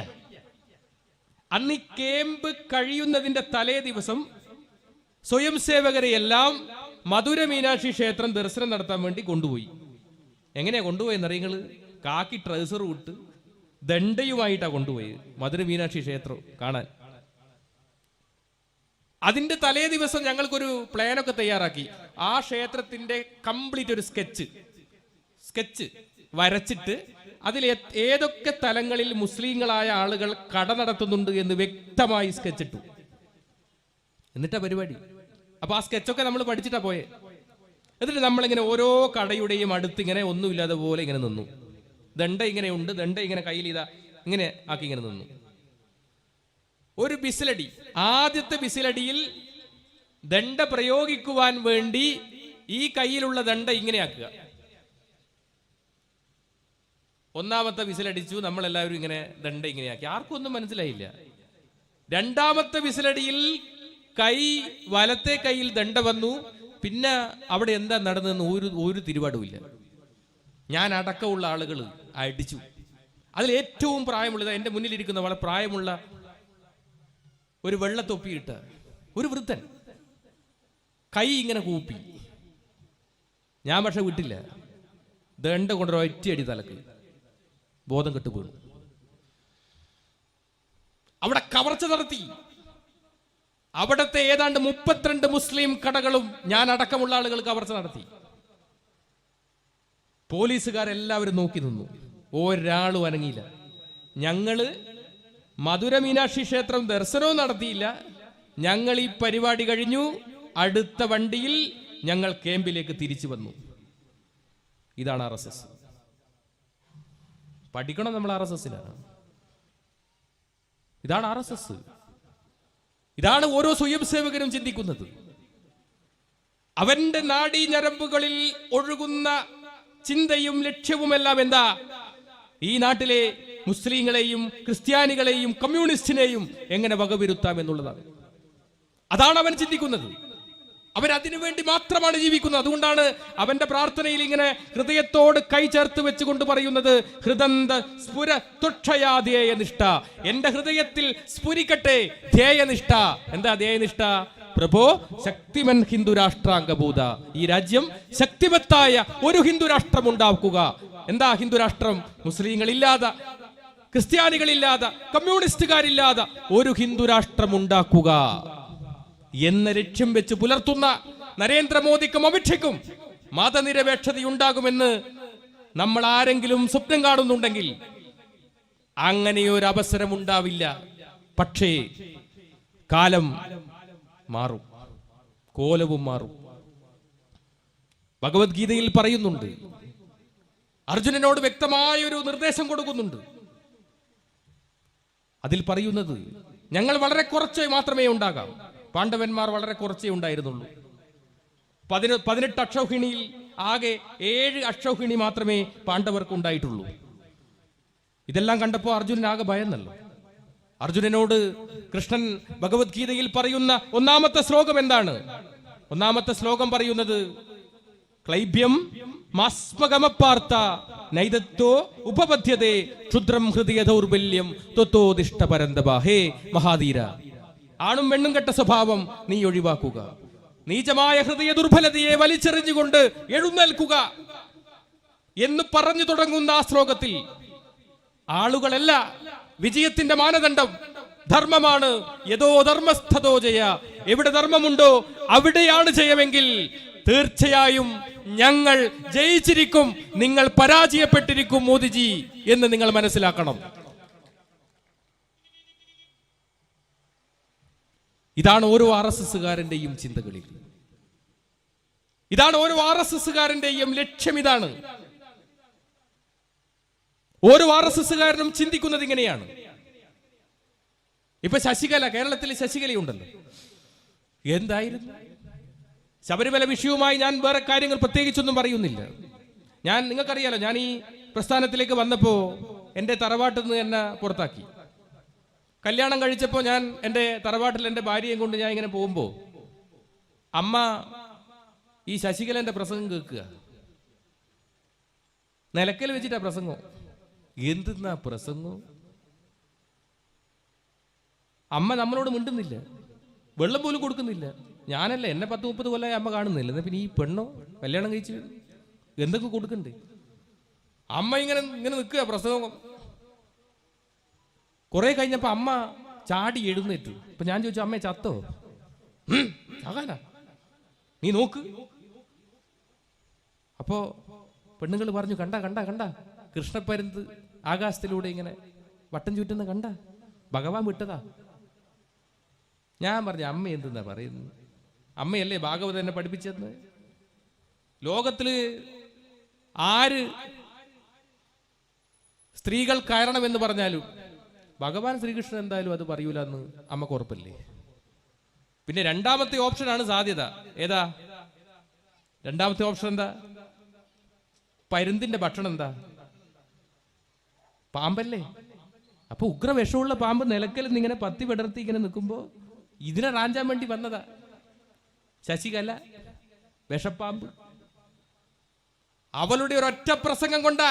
അന്ന് ഈ ക്യാമ്പ് കഴിയുന്നതിന്റെ തലേ ദിവസം സ്വയം സേവകരെയെല്ലാം മധുര മീനാക്ഷി ക്ഷേത്രം ദർശനം നടത്താൻ വേണ്ടി കൊണ്ടുപോയി. എങ്ങനെയാ കൊണ്ടുപോയെന്നറിയങ്ങള്? കാക്കി ട്രൗസർ വിട്ട് ദണ്ഡയുമായിട്ടാണ് കൊണ്ടുപോയത് മധുര മീനാക്ഷി ക്ഷേത്രം കാണാൻ. അതിന്റെ തലേ ദിവസം ഞങ്ങൾക്കൊരു പ്ലാനൊക്കെ തയ്യാറാക്കി. ആ ക്ഷേത്രത്തിന്റെ കംപ്ലീറ്റ് ഒരു സ്കെച്ച് വരച്ചിട്ട് അതിൽ ഏതൊക്കെ തലങ്ങളിൽ മുസ്ലിങ്ങളായ ആളുകൾ കട നടത്തുന്നുണ്ട് എന്ന് വ്യക്തമായി സ്കെച്ചിട്ടു. എന്നിട്ടാ പരിപാടി. അപ്പൊ ആ സ്കെച്ചൊക്കെ നമ്മൾ പഠിച്ചിട്ടാ പോയെ. എന്നിട്ട് നമ്മളിങ്ങനെ ഓരോ കടയുടെയും അടുത്ത് ഇങ്ങനെ ഒന്നുമില്ലാതെ പോലെ ഇങ്ങനെ നിന്നു. ദണ്ഡ ഇങ്ങനെ ഉണ്ട്, ദണ്ഡ ഇങ്ങനെ കയ്യിൽ ഇതാ ഇങ്ങനെ ആക്കി ഇങ്ങനെ നിന്നു. ഒരു ബിസിലടി, ആദ്യത്തെ ബിസിലടിയിൽ ദണ്ഡ പ്രയോഗിക്കുവാൻ വേണ്ടി ഈ കയ്യിലുള്ള ദണ്ഡ ഇങ്ങനെ ആക്കുക. ഒന്നാമത്തെ വിസിലടിച്ചു, നമ്മളെല്ലാവരും ഇങ്ങനെ ദണ്ഡ ഇങ്ങനെയാക്കി. ആർക്കും ഒന്നും മനസ്സിലായില്ല. രണ്ടാമത്തെ വിസിലടിയിൽ വലത്തെ കൈയിൽ ദണ്ഡ വന്നു. പിന്നെ അവിടെ എന്താ നടന്നതെന്ന് ഒരു തിരുപാടുമില്ല. ഞാൻ അടക്കമുള്ള ആളുകൾ അടിച്ചു. അതിൽ ഏറ്റവും പ്രായമുള്ളത് എൻ്റെ മുന്നിലിരിക്കുന്ന വളരെ പ്രായമുള്ള ഒരു വെള്ളത്തൊപ്പിയിട്ട ഒരു വൃദ്ധൻ കൈ ഇങ്ങനെ കൂപ്പി. ഞാൻ പക്ഷെ വിട്ടില്ല. ദണ്ഡ കൊണ്ടൊരു ഒറ്റയടി തലക്ക് ബോധം കെട്ടു വീണു. അവിടെ കവർച്ച നടത്തി. അവിടത്തെ ഏതാണ്ട് 32 മുസ്ലിം കടകളും ഞാൻ അടക്കമുള്ള ആളുകൾ കവർച്ച നടത്തി. പോലീസുകാരെല്ലാവരും നോക്കി നിന്നു. ഒരാളും അനങ്ങിയില്ല. ഞങ്ങള് മധുര മീനാക്ഷി ക്ഷേത്രം ദർശനവും നടത്തിയില്ല. ഞങ്ങൾ ഈ പരിപാടി കഴിഞ്ഞു. അടുത്ത വണ്ടിയിൽ ഞങ്ങൾ ക്യാമ്പിലേക്ക് തിരിച്ചു വന്നു. ഇതാണ് RSS. പഠിക്കണം നമ്മൾ RSSലാണ്. ഇതാണ് RSS. ഇതാണ് ഓരോ സ്വയം സേവകരും ചിന്തിക്കുന്നത്. അവന്റെ നാഡീ ഞരമ്പുകളിൽ ഒഴുകുന്ന ചിന്തയും ലക്ഷ്യവുമെല്ലാം എന്താ? ഈ നാട്ടിലെ മുസ്ലിങ്ങളെയും ക്രിസ്ത്യാനികളെയും കമ്മ്യൂണിസ്റ്റിനെയും എങ്ങനെ വകവരുത്താം എന്നുള്ളതാണ്. അതാണ് അവൻ ചിന്തിക്കുന്നത്. അവരതിനു വേണ്ടി മാത്രമാണ് ജീവിക്കുന്നത്. അതുകൊണ്ടാണ് അവന്റെ പ്രാർത്ഥനയിൽ ഇങ്ങനെ ഹൃദയത്തോട് കൈ ചേർത്ത് വെച്ചുകൊണ്ട് പറയുന്നത്, ഹൃദന്ത സ്ഫുര തുക്ഷയാ നിഷ്ഠ. എന്റെ ഹൃദയത്തിൽ സ്ഫുരിക്കട്ടെ ധ്യേയനിഷ്ഠ. എന്താ ധ്യേയനിഷ്ഠ? പ്രഭോ ശക്തിമൻ ഹിന്ദുരാഷ്ട്രാംഗഭൂത. ഈ രാജ്യം ശക്തിമത്തായ ഒരു ഹിന്ദുരാഷ്ട്രം ഉണ്ടാക്കുക. എന്താ ഹിന്ദുരാഷ്ട്രം? മുസ്ലിങ്ങളില്ലാതെ, ക്രിസ്ത്യാനികളില്ലാതെ, കമ്മ്യൂണിസ്റ്റുകാരില്ലാതെ ഒരു ഹിന്ദുരാഷ്ട്രം ഉണ്ടാക്കുക എന്ന ലക്ഷ്യം വെച്ച് പുലർത്തുന്ന നരേന്ദ്രമോദിക്കും അമിത്ഷയ്ക്കും മതനിരപേക്ഷതയുണ്ടാകുമെന്ന് നമ്മൾ ആരെങ്കിലും സ്വപ്നം കാണുന്നുണ്ടെങ്കിൽ അങ്ങനെയൊരു അവസരം ഉണ്ടാവില്ല. പക്ഷേ കാലം മാറും, കോലവും മാറും. ഭഗവത്ഗീതയിൽ പറയുന്നുണ്ട്, അർജുനനോട് വ്യക്തമായൊരു നിർദ്ദേശം കൊടുക്കുന്നുണ്ട്. അതിൽ പറയുന്നത്, ഞങ്ങൾ വളരെ കുറച്ച് മാത്രമേ ഉണ്ടാകാം. പാണ്ഡവന്മാർ വളരെ കുറച്ചേ ഉണ്ടായിരുന്നുള്ളൂ. 18 അക്ഷൗഹിണിയിൽ ആകെ 7 അക്ഷൗഹിണി മാത്രമേ പാണ്ഡവർക്ക് ഉണ്ടായിട്ടുള്ളൂ. ഇതെല്ലാം കണ്ടപ്പോൾ അർജുനൻ ആകെ ഭയന്നല്ലോ. അർജുനനോട് കൃഷ്ണൻ ഭഗവത്ഗീതയിൽ പറയുന്ന ഒന്നാമത്തെ ശ്ലോകം എന്താണ്? ഒന്നാമത്തെ ശ്ലോകം പറയുന്നത്, ക്ലൈബ്യം മാസ്മഗമപ്പാർത്ത നൈദത്തോ ഉപപദ്ധ്യതേ ക്ഷുദ്രം ഹൃദയ ദൗർബല്യം ത്വത്തോദിഷ്ട പരന്തപ. ഹേ മഹാധീര, ആണും പെണ്ണും കെട്ട സ്വഭാവം നീ ഒഴിവാക്കുക. നീചമായ ഹൃദയ ദുർബലതയെ വലിച്ചെറിഞ്ഞുകൊണ്ട് എഴുന്നേൽക്കുക എന്ന് പറഞ്ഞു തുടങ്ങുന്ന ആ ശ്ലോകത്തിൽ ആളുകളല്ല വിജയത്തിന്റെ മാനദണ്ഡം, ധർമ്മമാണ്. യഥോ ധർമ്മസ്ഥതോ ജയ. എവിടെ ധർമ്മമുണ്ടോ അവിടെയാണ് ജയമെങ്കിൽ തീർച്ചയായും ഞങ്ങൾ ജയിച്ചിരിക്കും, നിങ്ങൾ പരാജയപ്പെട്ടിരിക്കും മോദിജി എന്ന് നിങ്ങൾ മനസ്സിലാക്കണം. ഇതാണ് ഓരോ RSSകാരന്റെയും ചിന്തകളിൽ, ഇതാണ് ഓരോ RSSകാരന്റെയും ലക്ഷ്യം. ഇതാണ് ഓരോ RSSകാരനും ചിന്തിക്കുന്നത് ഇങ്ങനെയാണ്. ഇപ്പൊ ശശികല, കേരളത്തിൽ ശശികലയുണ്ടല്ലോ. എന്തായിരുന്നു ശബരിമല വിഷയവുമായി ഞാൻ വേറെ കാര്യങ്ങൾ പ്രത്യേകിച്ചൊന്നും പറയുന്നില്ല. നിങ്ങൾക്കറിയാലോ, ഞാൻ ഈ പ്രസ്ഥാനത്തിലേക്ക് വന്നപ്പോ എൻ്റെ തറവാട്ടിൽ നിന്ന് എന്നെ പുറത്താക്കി. കല്യാണം കഴിച്ചപ്പോൾ ഞാൻ എൻ്റെ തറവാട്ടിൽ എൻ്റെ ഭാര്യയും കൊണ്ട് ഞാൻ ഇങ്ങനെ പോകുമ്പോൾ അമ്മ ഈ ശശികലന്റെ പ്രസംഗം കേൾക്കുക. നിലക്കൽ വെച്ചിട്ടാ പ്രസംഗം. എന്തെന്നാ പ്രസംഗം? അമ്മ നമ്മളോട് മിണ്ടുന്നില്ല, വെള്ളം പോലും കൊടുക്കുന്നില്ല. ഞാനല്ല, എന്നെ 10-30 കൊല്ലമായി അമ്മ കാണുന്നില്ല. എന്നാ പിന്നെ ഈ പെണ്ണോ കല്യാണം കഴിച്ച് എന്തൊക്കെ കൊടുക്കണ്ടേ? അമ്മ ഇങ്ങനെ ഇങ്ങനെ നിൽക്കുക പ്രസവം. കുറെ കഴിഞ്ഞപ്പോ അമ്മ ചാടി എഴുന്നേറ്റു. അപ്പൊ ഞാൻ ചോദിച്ചു, അമ്മേ ചത്തോ? ചാകാനാ, നീ നോക്ക്. അപ്പോ പെണ്ണുങ്ങൾ പറഞ്ഞു, കണ്ട കണ്ട കണ്ട കൃഷ്ണപ്പരുന്ത് ആകാശത്തിലൂടെ ഇങ്ങനെ വട്ടം ചുറ്റുന്ന കണ്ട, ഭഗവാൻ വിട്ടതാ. ഞാൻ പറഞ്ഞു, അമ്മ എന്തെന്നാ പറയുന്നത്? അമ്മയല്ലേ ഭാഗവതം എന്നെ പഠിപ്പിച്ചെന്ന്. ലോകത്തില് ആര് സ്ത്രീകൾ കയറണമെന്ന് പറഞ്ഞാലും ഭഗവാൻ ശ്രീകൃഷ്ണൻ എന്തായാലും അത് പറയൂല എന്ന് അമ്മക്ക് ഉറപ്പല്ലേ? പിന്നെ രണ്ടാമത്തെ ഓപ്ഷനാണ് സാധ്യത. ഏതാ രണ്ടാമത്തെ ഓപ്ഷൻ? എന്താ? പരുന്തിന്റെ ഭക്ഷണം എന്താ? പാമ്പല്ലേ? അപ്പൊ ഉഗ്ര വിഷമുള്ള പാമ്പ് നിലക്കൽ ഇങ്ങനെ പത്തി വിടർത്തി ഇങ്ങനെ നിൽക്കുമ്പോ ഇതിനെ റാഞ്ചാൻ വേണ്ടി വന്നതാ ശശികല, വിഷപ്പാമ്പ്. അവളുടെ ഒരൊറ്റ പ്രസംഗം കൊണ്ടാ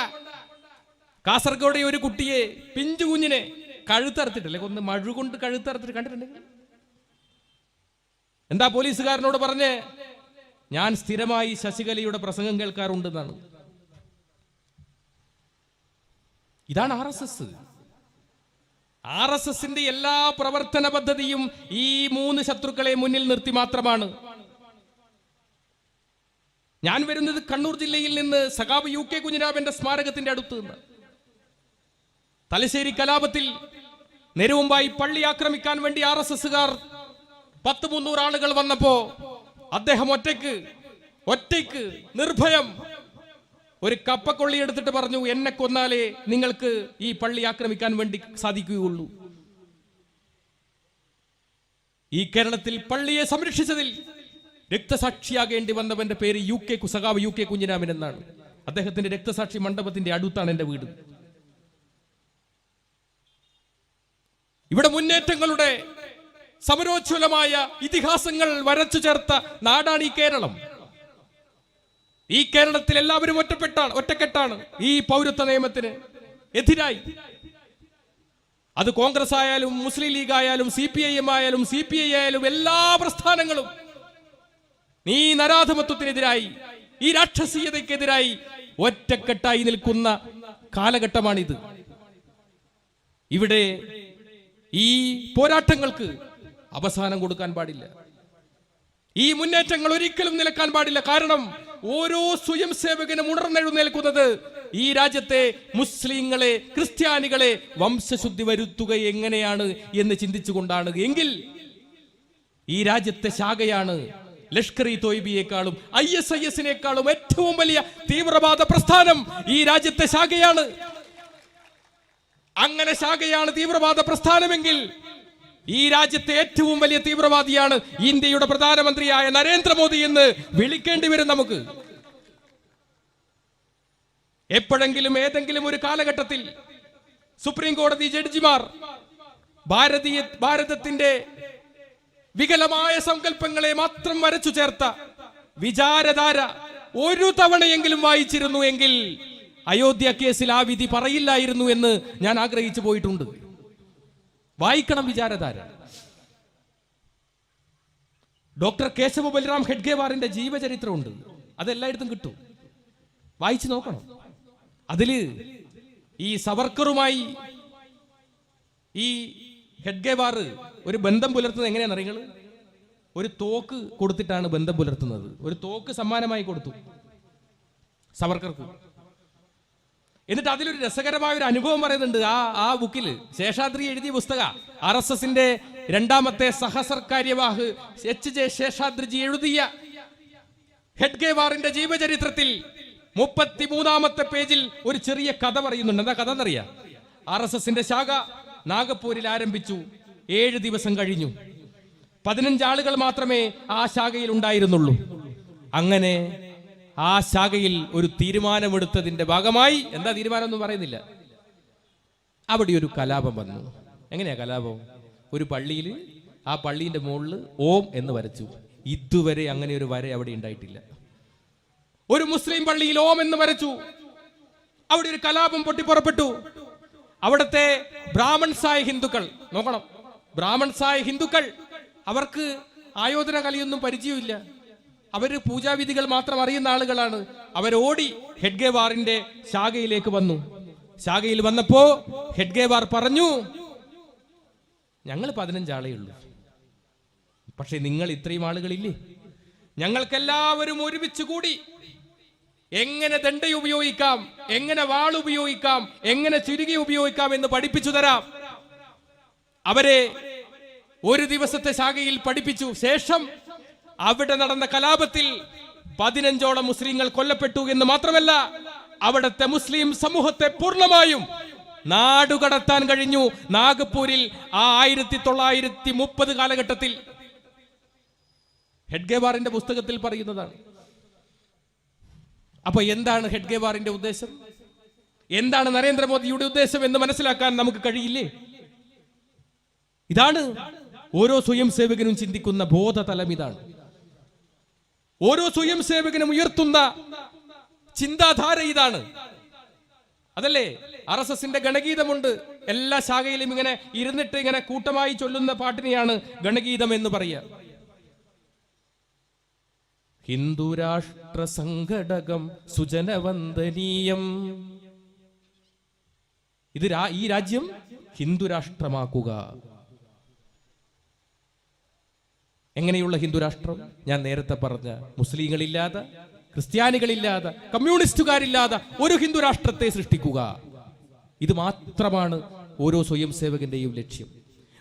കാസർഗോഡ് ഒരു കുട്ടിയെ, പിഞ്ചു കുഞ്ഞിനെ കഴുത്തറുത്തിട്ടില്ലേ, കൊന്ന് മഴുകൊണ്ട് കഴുത്തറുത്തിട്ട് കണ്ടിട്ടുണ്ടെങ്കിൽ. എന്താ പോലീസുകാരനോട് പറഞ്ഞേ? ഞാൻ സ്ഥിരമായി ശശികലയുടെ പ്രസംഗം കേൾക്കാറുണ്ടെന്നാണ്. ഇതാണ് RSS. RSSന്റെ എല്ലാ പ്രവർത്തന പദ്ധതിയും ഈ 3 ശത്രുക്കളെ മുന്നിൽ നിർത്തി മാത്രമാണ്. ഞാൻ വരുന്നത് കണ്ണൂർ ജില്ലയിൽ നിന്ന് സഖാവ് UK കുഞ്ഞിരാമന്റെ സ്മാരകത്തിന്റെ അടുത്ത് നിന്ന്. തലശ്ശേരി കലാപത്തിൽ നെരുവുമ്പായി പള്ളി ആക്രമിക്കാൻ വേണ്ടി RSSകാർ 100-300 ആളുകൾ വന്നപ്പോ അദ്ദേഹം ഒറ്റയ്ക്ക് നിർഭയം ഒരു കപ്പക്കൊള്ളി എടുത്തിട്ട് പറഞ്ഞു, എന്നെ കൊന്നാലേ നിങ്ങൾക്ക് ഈ പള്ളി ആക്രമിക്കാൻ വേണ്ടി സാധിക്കുകയുള്ളൂ. ഈ കേരളത്തിൽ പള്ളിയെ സംരക്ഷിച്ചതിൽ രക്തസാക്ഷിയാകേണ്ടി വന്നവന്റെ പേര് സഖാവ് UK കുഞ്ഞിരാമൻ എന്നാണ്. അദ്ദേഹത്തിന്റെ രക്തസാക്ഷി മണ്ഡപത്തിന്റെ അടുത്താണ് എന്റെ വീട്. ഇവിടെ മുന്നേറ്റങ്ങളുടെ സമരോജ്വലമായ ഇതിഹാസങ്ങൾ വരച്ചു ചേർത്ത നാടാണ് ഈ കേരളം. ഈ കേരളത്തിൽ എല്ലാവരും ഒറ്റക്കെട്ടാണ് ഈ പൗരത്വ നിയമത്തിന് എതിരായി. അത് കോൺഗ്രസ് ആയാലും മുസ്ലിം ലീഗ് ആയാലും CPIM ആയാലും CPI ആയാലും എല്ലാ പ്രസ്ഥാനങ്ങളും ഈ നരാധമത്വത്തിനെതിരായി, ഈ രാക്ഷസീയതയ്ക്കെതിരായി ഒറ്റക്കെട്ടായി നിൽക്കുന്ന കാലഘട്ടമാണിത്. ഇവിടെ ഈ പോരാട്ടങ്ങൾക്ക് അവസാനം കൊടുക്കാൻ പാടില്ല. ഈ മുന്നേറ്റങ്ങൾ ഒരിക്കലും നിലക്കാൻ പാടില്ല. കാരണം ഓരോ സ്വയം സേവകനും ഉണർന്നെഴുന്നേൽക്കുന്നത് ഈ രാജ്യത്തെ മുസ്ലിങ്ങളെ, ക്രിസ്ത്യാനികളെ വംശശുദ്ധി വരുത്തുക എങ്ങനെയാണ് എന്ന് ചിന്തിച്ചുകൊണ്ടാണ്. എങ്കിൽ ഈ രാജ്യത്തെ ശാഖയാണ് ലഷ്കർ-ഇ തോയ്ബിയേക്കാളും ISISനേക്കാളും ഏറ്റവും വലിയ തീവ്രവാദ പ്രസ്ഥാനം ഈ രാജ്യത്തെ ശാഖയാണ്. അങ്ങനെ ശാഖയാണ് തീവ്രവാദ പ്രസ്ഥാനമെങ്കിൽ ഈ രാജ്യത്തെ ഏറ്റവും വലിയ തീവ്രവാദിയാണ് ഇന്ത്യയുടെ പ്രധാനമന്ത്രിയായ നരേന്ദ്രമോദി എന്ന് വിളിക്കേണ്ടി വരും നമുക്ക്. എപ്പോഴെങ്കിലും ഏതെങ്കിലും ഒരു കാലഘട്ടത്തിൽ സുപ്രീം കോടതി ജഡ്ജിമാർ ഭാരതത്തിന്റെ വികലമായ സങ്കല്പങ്ങളെ മാത്രം വരച്ചു ചേർത്ത വിചാരധാര ഒരു തവണയെങ്കിലും വായിച്ചിരുന്നു എങ്കിൽ അയോധ്യ കേസിൽ ആ വിധി പറയില്ലായിരുന്നു എന്ന് ഞാൻ ആഗ്രഹിച്ചു പോയിട്ടുണ്ട്. വായിക്കണം വിചാരധാര. ഡോക്ടർ കേശവ ബൽറാം ഹെഡ്ഗേവാറിന്റെ ജീവചരിത്രമുണ്ട്, അതെല്ലായിടത്തും കിട്ടും, വായിച്ചു നോക്കണം. അതില് ഈ സവർക്കറുമായി ഈ ഹെഡ്ഗേവാർ ഒരു ബന്ധം പുലർത്തുന്നത് എങ്ങനെയാണെന്ന് അറിയുന്നത്? ഒരു തോക്ക് കൊടുത്തിട്ടാണ് ബന്ധം പുലർത്തുന്നത്. ഒരു തോക്ക് സമ്മാനമായി കൊടുത്തു സവർക്കർക്ക്. എന്നിട്ട് അതിലൊരു രസകരമായ ഒരു അനുഭവം പറയുന്നുണ്ട് ആ ബുക്കിൽ. ശേഷാദ്രി എഴുതിയ പുസ്തക, RSSന്റെ രണ്ടാമത്തെ സഹസർക്കാര്യവാഹ് HJ ശേഷാദ്രിജി എഴുതിയ ഹെഡ്ഗേവാറിന്റെ ജീവചരിത്രത്തിൽ 33-ാമത്തെ പേജിൽ ഒരു ചെറിയ കഥ പറയുന്നുണ്ട്. എന്താ കഥ എന്നറിയാം? RSSന്റെ ശാഖ നാഗപ്പൂരിൽ ആരംഭിച്ചു. 7 ദിവസം കഴിഞ്ഞു. 15 ആളുകൾ മാത്രമേ ആ ശാഖയിൽ ഉണ്ടായിരുന്നുള്ളൂ. അങ്ങനെ ആ ശാഖയിൽ ഒരു തീരുമാനമെടുത്തതിന്റെ ഭാഗമായി, എന്താ തീരുമാനം ഒന്നും പറയുന്നില്ല, അവിടെ ഒരു കലാപം വന്നു. എങ്ങനെയാ കലാപം? ഒരു പള്ളിയിൽ, ആ പള്ളിന്റെ മുകളിൽ ഓം എന്ന് വരച്ചു. ഇതുവരെ അങ്ങനെ ഒരു വര അവിടെ ഉണ്ടായിട്ടില്ല. ഒരു മുസ്ലിം പള്ളിയിൽ ഓം എന്ന് വരച്ചു. അവിടെ ഒരു കലാപം പൊട്ടിപ്പുറപ്പെട്ടു. അവിടുത്തെ ബ്രാഹ്മൺസായ ഹിന്ദുക്കൾ, നോക്കണം, ബ്രാഹ്മൺസായ ഹിന്ദുക്കൾ, അവർക്ക് ആയോധന കലയൊന്നും പരിചയമില്ല. അവര് പൂജാവിധികൾ മാത്രം അറിയുന്ന ആളുകളാണ്. അവരോടി ഹെഡ്ഗേവാറിന്റെ ശാഖയിലേക്ക് വന്നു. ശാഖയിൽ വന്നപ്പോ ഹെഡ്ഗേവാർ പറഞ്ഞു, ഞങ്ങൾ 15 ആളേ ഉള്ളൂ, പക്ഷെ നിങ്ങൾ ഇത്രയും ആളുകളില്ലേ? ഞങ്ങൾക്കെല്ലാവരും ഒരുമിച്ച് കൂടി എങ്ങനെ ദണ്ഡ ഉപയോഗിക്കാം, എങ്ങനെ വാൾ ഉപയോഗിക്കാം, എങ്ങനെ ചുരുകി ഉപയോഗിക്കാം എന്ന് പഠിപ്പിച്ചു തരാം. അവരെ ഒരു ദിവസത്തെ ശാഖയിൽ പഠിപ്പിച്ചു. ശേഷം അവിടെ നടന്ന കലാപത്തിൽ 15ഓളം മുസ്ലിങ്ങൾ കൊല്ലപ്പെട്ടു എന്ന് മാത്രമല്ല, അവിടുത്തെ മുസ്ലിം സമൂഹത്തെ പൂർണ്ണമായും നാടുകടത്താൻ കഴിഞ്ഞു. നാഗപ്പൂരിൽ ആ 1930 കാലഘട്ടത്തിൽ ഹെഡ്ഗേവാറിന്റെ പുസ്തകത്തിൽ പറയുന്നതാണ്. അപ്പൊ എന്താണ് ഹെഡ്ഗേവാറിന്റെ ഉദ്ദേശം, എന്താണ് നരേന്ദ്രമോദിയുടെ ഉദ്ദേശം എന്ന് മനസ്സിലാക്കാൻ നമുക്ക് കഴിയില്ലേ? ഇതാണ് ഓരോ സ്വയം സേവകനും ചിന്തിക്കുന്ന ബോധതലം. ഇതാണ് ഓരോ സ്വയം സേവകനും ഉയർത്തുന്ന ചിന്താധാര. ഇതാണ്. അതല്ലേ RSSന്റെ ഗണഗീതമുണ്ട്. എല്ലാ ശാഖയിലും ഇങ്ങനെ ഇരുന്നിട്ട് ഇങ്ങനെ കൂട്ടമായി ചൊല്ലുന്ന പാട്ടിനെയാണ് ഗണഗീതം എന്ന് പറയുക. ഹിന്ദുരാഷ്ട്ര സംഘടകം സുജനവന്ദനീയം. ഇത് ഈ രാജ്യം ഹിന്ദുരാഷ്ട്രമാക്കുക. എങ്ങനെയുള്ള ഹിന്ദുരാഷ്ട്രം? ഞാൻ നേരത്തെ പറഞ്ഞ മുസ്ലിങ്ങളില്ലാതെ, ക്രിസ്ത്യാനികളില്ലാതെ, കമ്മ്യൂണിസ്റ്റുകാരില്ലാതെ ഒരു ഹിന്ദുരാഷ്ട്രത്തെ സൃഷ്ടിക്കുക. ഇത് മാത്രമാണ് ഓരോ സ്വയം സേവകന്റെയും ലക്ഷ്യം.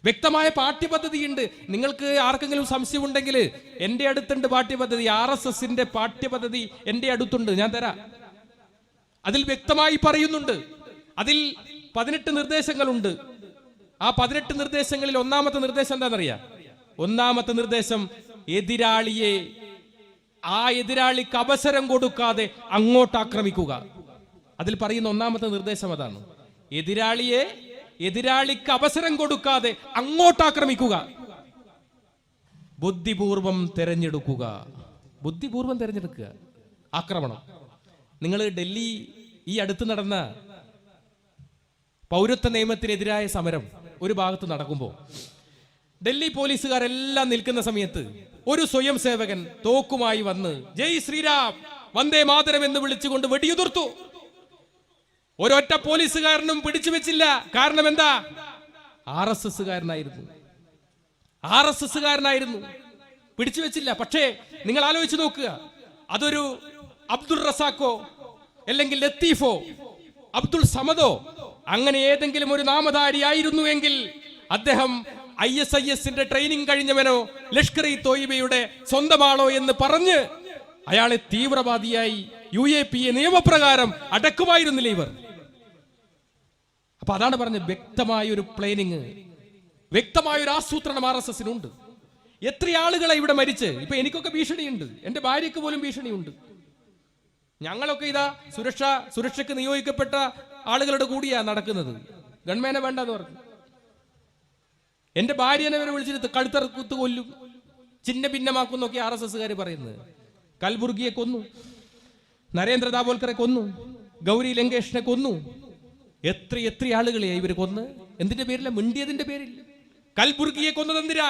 വ്യക്തമായ പാഠ്യപദ്ധതിയുണ്ട്. നിങ്ങൾക്ക് ആർക്കെങ്കിലും സംശയമുണ്ടെങ്കിൽ എൻ്റെ അടുത്തുണ്ട് പാഠ്യപദ്ധതി. RSSന്റെ പാഠ്യപദ്ധതി എൻ്റെ അടുത്തുണ്ട്, ഞാൻ തരാം. അതിൽ വ്യക്തമായി പറയുന്നുണ്ട്. അതിൽ 18 നിർദ്ദേശങ്ങളുണ്ട്. ആ 18 നിർദ്ദേശങ്ങളിൽ ഒന്നാമത്തെ നിർദ്ദേശം എന്താണെന്നറിയാം? ഒന്നാമത്തെ നിർദ്ദേശം, എതിരാളിക്ക് അവസരം കൊടുക്കാതെ അങ്ങോട്ട് ആക്രമിക്കുക. അതിൽ പറയുന്ന ഒന്നാമത്തെ നിർദ്ദേശം അതാണ്. എതിരാളിക്ക് അവസരം കൊടുക്കാതെ അങ്ങോട്ട് ആക്രമിക്കുക. ബുദ്ധിപൂർവം തെരഞ്ഞെടുക്കുക. ബുദ്ധിപൂർവം തെരഞ്ഞെടുക്കുക ആക്രമണം. നിങ്ങൾ ഡൽഹി ഈ അടുത്ത് നടന്ന പൗരത്വ നിയമത്തിനെതിരായ സമരം ഒരു ഭാഗത്ത് നടക്കുമ്പോൾ ഡൽഹി പോലീസുകാരെല്ലാം നിൽക്കുന്ന സമയത്ത് ഒരു സ്വയം സേവകൻ തോക്കുമായി വന്ന് ജയ് ശ്രീരാം വന്ദേ മാതരം എന്ന് വിളിച്ചുകൊണ്ട് വെടിയുതിർത്തു. ഒരൊറ്റ പോലീസുകാരനും പിടിച്ചു വെച്ചില്ല. കാരണം എന്താ? RSSകാരനായിരുന്നു. പിടിച്ചു വെച്ചില്ല. പക്ഷേ നിങ്ങൾ ആലോചിച്ച് നോക്കുക, അതൊരു അബ്ദുൾ റസാഖോ അല്ലെങ്കിൽ ലത്തീഫോ അബ്ദുൾ സമദോ അങ്ങനെ ഏതെങ്കിലും ഒരു നാമധാരി ആയിരുന്നുവെങ്കിൽ അദ്ദേഹം ISISന്റെ ട്രെയിനിങ് കഴിഞ്ഞവനോ ലഷ്കർ-ഇ തോയ്ബയുടെ സ്വന്തമാണോ എന്ന് പറഞ്ഞ് അയാളെ തീവ്രവാദിയായി UAPA നിയമപ്രകാരം അടക്കുമായിരുന്നില്ല ഇവർ. അപ്പൊ അതാണ് പറഞ്ഞത്, വ്യക്തമായ ഒരു പ്ലാനിങ്, വ്യക്തമായ ഒരു ആസൂത്രണം RSSനുണ്ട്. എത്ര ആളുകളെ ഇവിടെ മരിച്ച്. ഇപ്പൊ എനിക്കൊക്കെ ഭീഷണിയുണ്ട്, എന്റെ ഭാര്യയ്ക്ക് പോലും ഭീഷണിയുണ്ട്. ഞങ്ങളൊക്കെ ഇതാ സുരക്ഷയ്ക്ക് നിയോഗിക്കപ്പെട്ട ആളുകളുടെ കൂടിയാ നടക്കുന്നത്. ഗവൺമെന്റിനെ വേണ്ടെന്ന് പറഞ്ഞു. എന്റെ ഭാര്യനെ വരെ വിളിച്ചിട്ട് കഴുത്തറുത്ത് കൊല്ലും, ചിഹ്ന ഭിന്നമാക്കുന്നൊക്കെ RSSകാര് പറയുന്നത്. കൽബുർഗിയെ കൊന്നു, നരേന്ദ്ര ദാബോൽക്കറെ കൊന്നു, ഗൗരി ലങ്കേഷിനെ കൊന്നു. എത്ര ആളുകളെയാ ഇവര് കൊന്ന്? എന്തിന്റെ പേരില്ല? മിണ്ടിയതിന്റെ പേരിൽ. കൽബുർഗിയെ കൊന്നത് എന്തിനാ?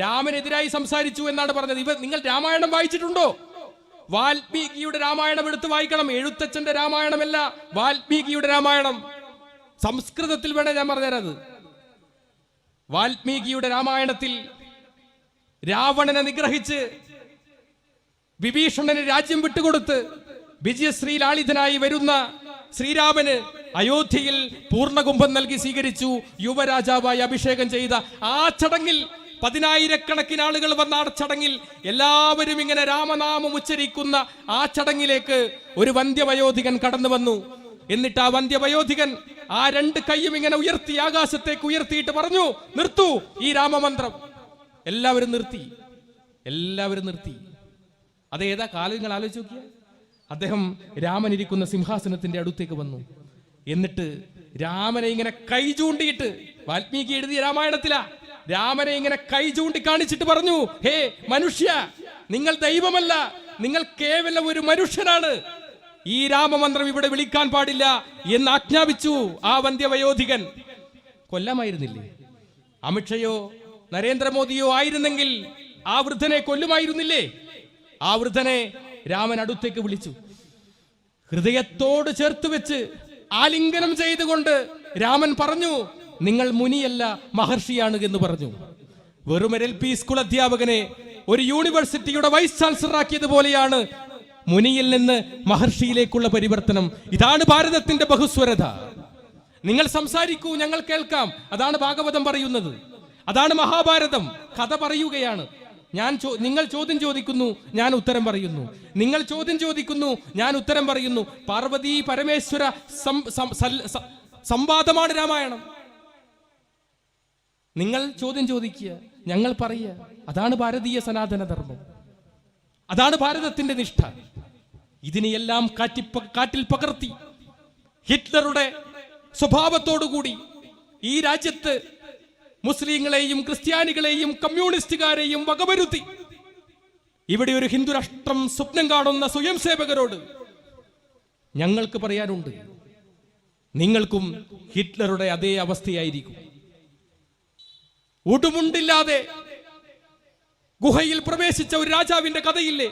രാമനെതിരായി സംസാരിച്ചു എന്നാണ് പറഞ്ഞത്. നിങ്ങൾ രാമായണം വായിച്ചിട്ടുണ്ടോ? വാൽമീകിയുടെ രാമായണം എടുത്ത് വായിക്കണം. എഴുത്തച്ഛന്റെ രാമായണമല്ല, വാൽമീകിയുടെ രാമായണം. സംസ്കൃതത്തിൽ വേണേ ഞാൻ പറഞ്ഞുതരാത്. വാൽമീകിയുടെ രാമായണത്തിൽ രാവണനെ നിഗ്രഹിച്ച് വിഭീഷണന് രാജ്യം വിട്ടുകൊടുത്ത് വിജയശ്രീ ലാളിതനായി വരുന്ന ശ്രീരാമന് അയോധ്യയിൽ പൂർണ്ണകുംഭം നൽകി സ്വീകരിച്ചു. യുവരാജാവായി അഭിഷേകം ചെയ്ത ആ ചടങ്ങിൽ 10,000-കണക്കിന് ആളുകൾ വന്ന ആ ചടങ്ങിൽ എല്ലാവരും ഇങ്ങനെ രാമനാമം ഉച്ചരിക്കുന്ന ആ ചടങ്ങിലേക്ക് ഒരു വന്ധ്യവയോധികൻ കടന്നു വന്നു. എന്നിട്ട് ആ വന്ധ്യവയോധികൻ ആ 2 കൈയും ഇങ്ങനെ ഉയർത്തി ആകാശത്തേക്ക് ഉയർത്തിയിട്ട് പറഞ്ഞു, നിർത്തൂ ഈ രാമമന്ത്രം. എല്ലാവരും നിർത്തി. അതേതാ കാലം നിങ്ങൾ ആലോചിച്ച് നോക്കിയ. അദ്ദേഹം രാമൻ ഇരിക്കുന്ന സിംഹാസനത്തിന്റെ അടുത്തേക്ക് വന്നു. എന്നിട്ട് രാമനെ ഇങ്ങനെ കൈ ചൂണ്ടിയിട്ട്, വാൽമീകി എഴുതിയ രാമായണത്തിലാ, രാമനെ ഇങ്ങനെ കൈ ചൂണ്ടി കാണിച്ചിട്ട് പറഞ്ഞു, ഹേ മനുഷ്യ, നിങ്ങൾ ദൈവമല്ല, നിങ്ങൾ കേവലം ഒരു മനുഷ്യനാണ്. ഈ രാമമന്ത്രം ഇവിടെ വിളിക്കാൻ പാടില്ല എന്ന് ആജ്ഞാപിച്ചു ആ വന്ധ്യവയോധികൻ. കൊല്ലാമായിരുന്നില്ലേ? അമിത്ഷയോ നരേന്ദ്രമോദിയോ ആയിരുന്നെങ്കിൽ ആ വൃദ്ധനെ കൊല്ലുമായിരുന്നില്ലേ? ആ വൃദ്ധനെ രാമൻ അടുത്തേക്ക് വിളിച്ചു, ഹൃദയത്തോട് ചേർത്ത് വെച്ച് ആലിംഗനം ചെയ്തുകൊണ്ട് രാമൻ പറഞ്ഞു, നിങ്ങൾ മുനിയല്ല മഹർഷിയാണ് എന്ന് പറഞ്ഞു. വെറും ഒരു LP സ്കൂൾ അധ്യാപകനെ ഒരു യൂണിവേഴ്സിറ്റിയുടെ വൈസ് ചാൻസലർ ആക്കിയതുപോലെയാണ് മുനിയിൽ നിന്ന് മഹർഷിയിലേക്കുള്ള പരിവർത്തനം. ഇതാണ് ഭാരതത്തിന്റെ ബഹുസ്വരത. നിങ്ങൾ സംസാരിക്കൂ, ഞങ്ങൾ കേൾക്കാം. അതാണ് ഭാഗവതം പറയുന്നത്, അതാണ് മഹാഭാരതം. കഥ പറയുകയാണ്. നിങ്ങൾ ചോദ്യം ചോദിക്കുന്നു, ഞാൻ ഉത്തരം പറയുന്നു. നിങ്ങൾ ചോദ്യം ചോദിക്കുന്നു, ഞാൻ ഉത്തരം പറയുന്നു. പാർവതി പരമേശ്വര സംവാദമാണ് രാമായണം. നിങ്ങൾ ചോദ്യം ചോദിക്കുക, ഞങ്ങൾ പറയുക. അതാണ് ഭാരതീയ സനാതന ധർമ്മം, അതാണ് ഭാരതത്തിന്റെ നിഷ്ഠ. ഇതിനെയെല്ലാം കാറ്റിൽ പകർത്തി ഹിറ്റ്ലറുടെ സ്വഭാവത്തോടുകൂടി ഈ രാജ്യത്ത് മുസ്ലിങ്ങളെയും ക്രിസ്ത്യാനികളെയും കമ്മ്യൂണിസ്റ്റുകാരെയും വകവരുത്തി ഇവിടെ ഒരു ഹിന്ദു രാഷ്ട്രം സ്വപ്നം കാണുന്ന സ്വയം സേവകരോട് ഞങ്ങൾക്ക് പറയാനുണ്ട്, നിങ്ങൾക്കും ഹിറ്റ്ലറുടെ അതേ അവസ്ഥയായിരിക്കും. ഉടുമുണ്ടില്ലാതെ ഗുഹയിൽ പ്രവേശിച്ച ഒരു രാജാവിന്റെ കഥയില്ലേ,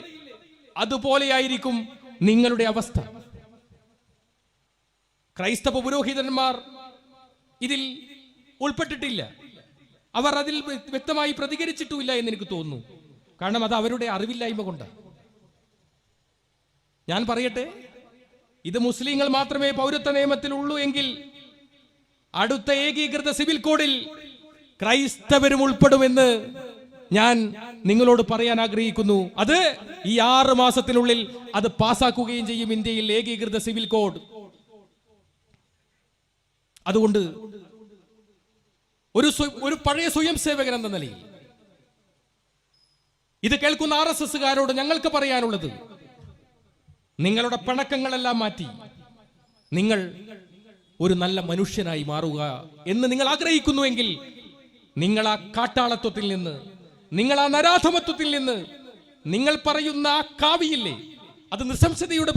അതുപോലെയായിരിക്കും നിങ്ങളുടെ അവസ്ഥ. ക്രൈസ്തവ പുരോഹിതന്മാർ ഇതിൽ ഉൾപ്പെട്ടിട്ടില്ല. അവർ അതിൽ വ്യക്തമായി പ്രതികരിച്ചിട്ടുമില്ല എന്ന് എനിക്ക് തോന്നുന്നു. കാരണം അത് അവരുടെ അറിവില്ലായ്മ കൊണ്ടാണ്. ഞാൻ പറയട്ടെ, ഇത് മുസ്ലിങ്ങൾ മാത്രമേ പൗരത്വ നിയമത്തിലുള്ളൂ എങ്കിൽ അടുത്ത ഏകീകൃത സിവിൽ കോഡിൽ ക്രൈസ്തവരും ഉൾപ്പെടുമെന്ന് ഞാൻ നിങ്ങളോട് പറയാൻ ആഗ്രഹിക്കുന്നു. അത് ഈ 6 മാസത്തിനുള്ളിൽ അത് പാസാക്കുകയും ചെയ്യും, ഇന്ത്യയിൽ ഏകീകൃത സിവിൽ കോഡ്. അതുകൊണ്ട് ഒരു പഴയ സ്വയം സേവകൻ എന്ന നിലയിൽ ഇത് കേൾക്കുന്ന RSSകാരോട് ഞങ്ങൾക്ക് പറയാനുള്ളത്, നിങ്ങളുടെ പിണക്കങ്ങളെല്ലാം മാറ്റി നിങ്ങൾ ഒരു നല്ല മനുഷ്യനായി മാറുക എന്ന് നിങ്ങൾ ആഗ്രഹിക്കുന്നുവെങ്കിൽ, നിങ്ങൾ ആ കാട്ടാളത്വത്തിൽ നിന്ന്, നിങ്ങൾ ആ നരാധമത്വത്തിൽ നിന്ന്, നിങ്ങൾ പറയുന്ന ആ കാവിയില്ലേ, അത് നിസ്സംശതയുടെ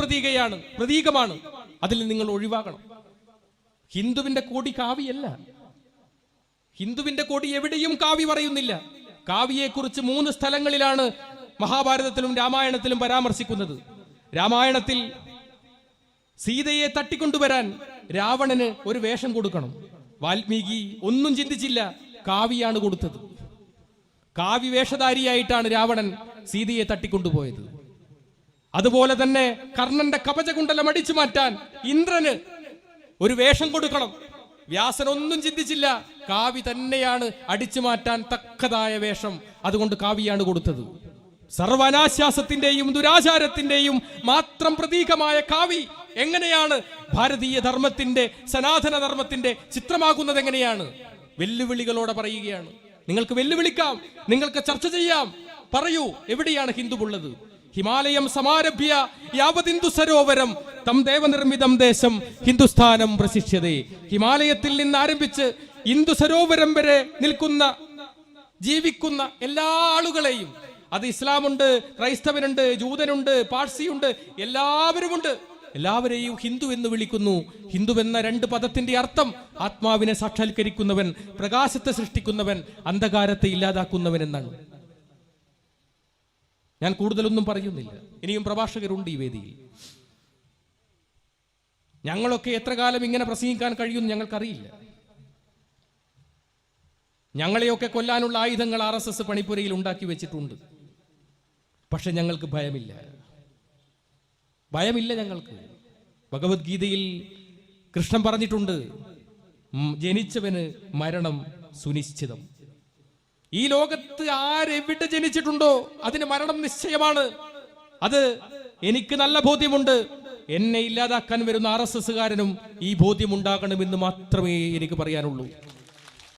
പ്രതീകമാണ്. അതിൽ നിങ്ങൾ ഒഴിവാകണം. ഹിന്ദുവിന്റെ കോടി കാവിയല്ല. ഹിന്ദുവിന്റെ കോടി എവിടെയും കാവി പറയുന്നില്ല. കാവിയെക്കുറിച്ച് 3 സ്ഥലങ്ങളിലാണ് മഹാഭാരതത്തിലും രാമായണത്തിലും പരാമർശിക്കുന്നത്. രാമായണത്തിൽ സീതയെ തട്ടിക്കൊണ്ടുവരാൻ രാവണന് ഒരു വേഷം കൊടുക്കണം. വാൽമീകി ഒന്നും ചിന്തിച്ചില്ല, കാവിയാണ് കൊടുത്തത്. കാവി വേഷധാരിയായിട്ടാണ് രാവണൻ സീതയെ തട്ടിക്കൊണ്ടുപോയത്. അതുപോലെ തന്നെ കർണന്റെ കവചകുണ്ടലം അടിച്ചു മാറ്റാൻ ഇന്ദ്രന് ഒരു വേഷം കൊടുക്കണം. വ്യാസൻ ഒന്നും ചിന്തിച്ചില്ല, കാവി തന്നെയാണ് അടിച്ചു മാറ്റാൻ തക്കതായ വേഷം. അതുകൊണ്ട് കാവിയാണ് കൊടുത്തത്. സർവനാശ്വാസത്തിന്റെയും ദുരാചാരത്തിന്റെയും മാത്രം പ്രതീകമായ കാവി എങ്ങനെയാണ് ഭാരതീയ ധർമ്മത്തിന്റെ, സനാതന ധർമ്മത്തിന്റെ ചിത്രമാകുന്നത്? എങ്ങനെയാണ്? വെല്ലുവിളികളോടെ പറയുകയാണ്. നിങ്ങൾക്ക് വെല്ലുവിളിക്കാം, നിങ്ങൾക്ക് ചർച്ച ചെയ്യാം. പറയൂ, എവിടെയാണ് ഹിന്ദുവുള്ളത്? ഹിമാലയം സമാരഭ്യ യാവതിന്ദു സരോവരം തം ദേവനിർമ്മിതം ദേശം ഹിന്ദുസ്ഥാനം പ്രശിഷ്യതേ. ഹിമാലയത്തിൽ നിന്ന് ആരംഭിച്ച് ഹിന്ദു സരോവരം വരെ നിൽക്കുന്ന, ജീവിക്കുന്ന എല്ലാ ആളുകളെയും, അത് ഇസ്ലാമുണ്ട്, ക്രൈസ്തവനുണ്ട്, ജൂതനുണ്ട്, പാഴ്സിയുണ്ട്, എല്ലാവരുമുണ്ട്. എല്ലാവരെയും ഹിന്ദു എന്ന് വിളിക്കുന്നു. ഹിന്ദു എന്ന 2 പദത്തിന്റെ അർത്ഥം ആത്മാവിനെ സാക്ഷാത്കരിക്കുന്നവൻ, പ്രകാശത്തെ സൃഷ്ടിക്കുന്നവൻ, അന്ധകാരത്തെ ഇല്ലാതാക്കുന്നവൻ എന്നാണ്. ഞാൻ കൂടുതലൊന്നും പറയുന്നില്ല. ഇനിയും പ്രഭാഷകരുണ്ട് ഈ വേദിയിൽ. ഞങ്ങളൊക്കെ എത്ര കാലം ഇങ്ങനെ പ്രസംഗിക്കാൻ കഴിയുമെന്ന് ഞങ്ങൾക്കറിയില്ല. ഞങ്ങളെയൊക്കെ കൊല്ലാനുള്ള ആയുധങ്ങൾ RSS പണിപ്പുരയിൽ ഉണ്ടാക്കി വെച്ചിട്ടുണ്ട്. പക്ഷെ ഞങ്ങൾക്ക് ഭയമില്ല. ഞങ്ങൾക്ക്. ഭഗവത്ഗീതയിൽ കൃഷ്ണൻ പറഞ്ഞിട്ടുണ്ട്, ജനിച്ചവന് മരണം സുനിശ്ചിതം. ഈ ലോകത്ത് ആരെവിടെ ജനിച്ചിട്ടുണ്ടോ അതിന് മരണം നിശ്ചയമാണ്. അത് എനിക്ക് നല്ല ബോധ്യമുണ്ട്. എന്നെ ഇല്ലാതാക്കാൻ വരുന്ന RSSകാരനും ഈ ബോധ്യമുണ്ടാകണമെന്ന് മാത്രമേ എനിക്ക് പറയാനുള്ളൂ.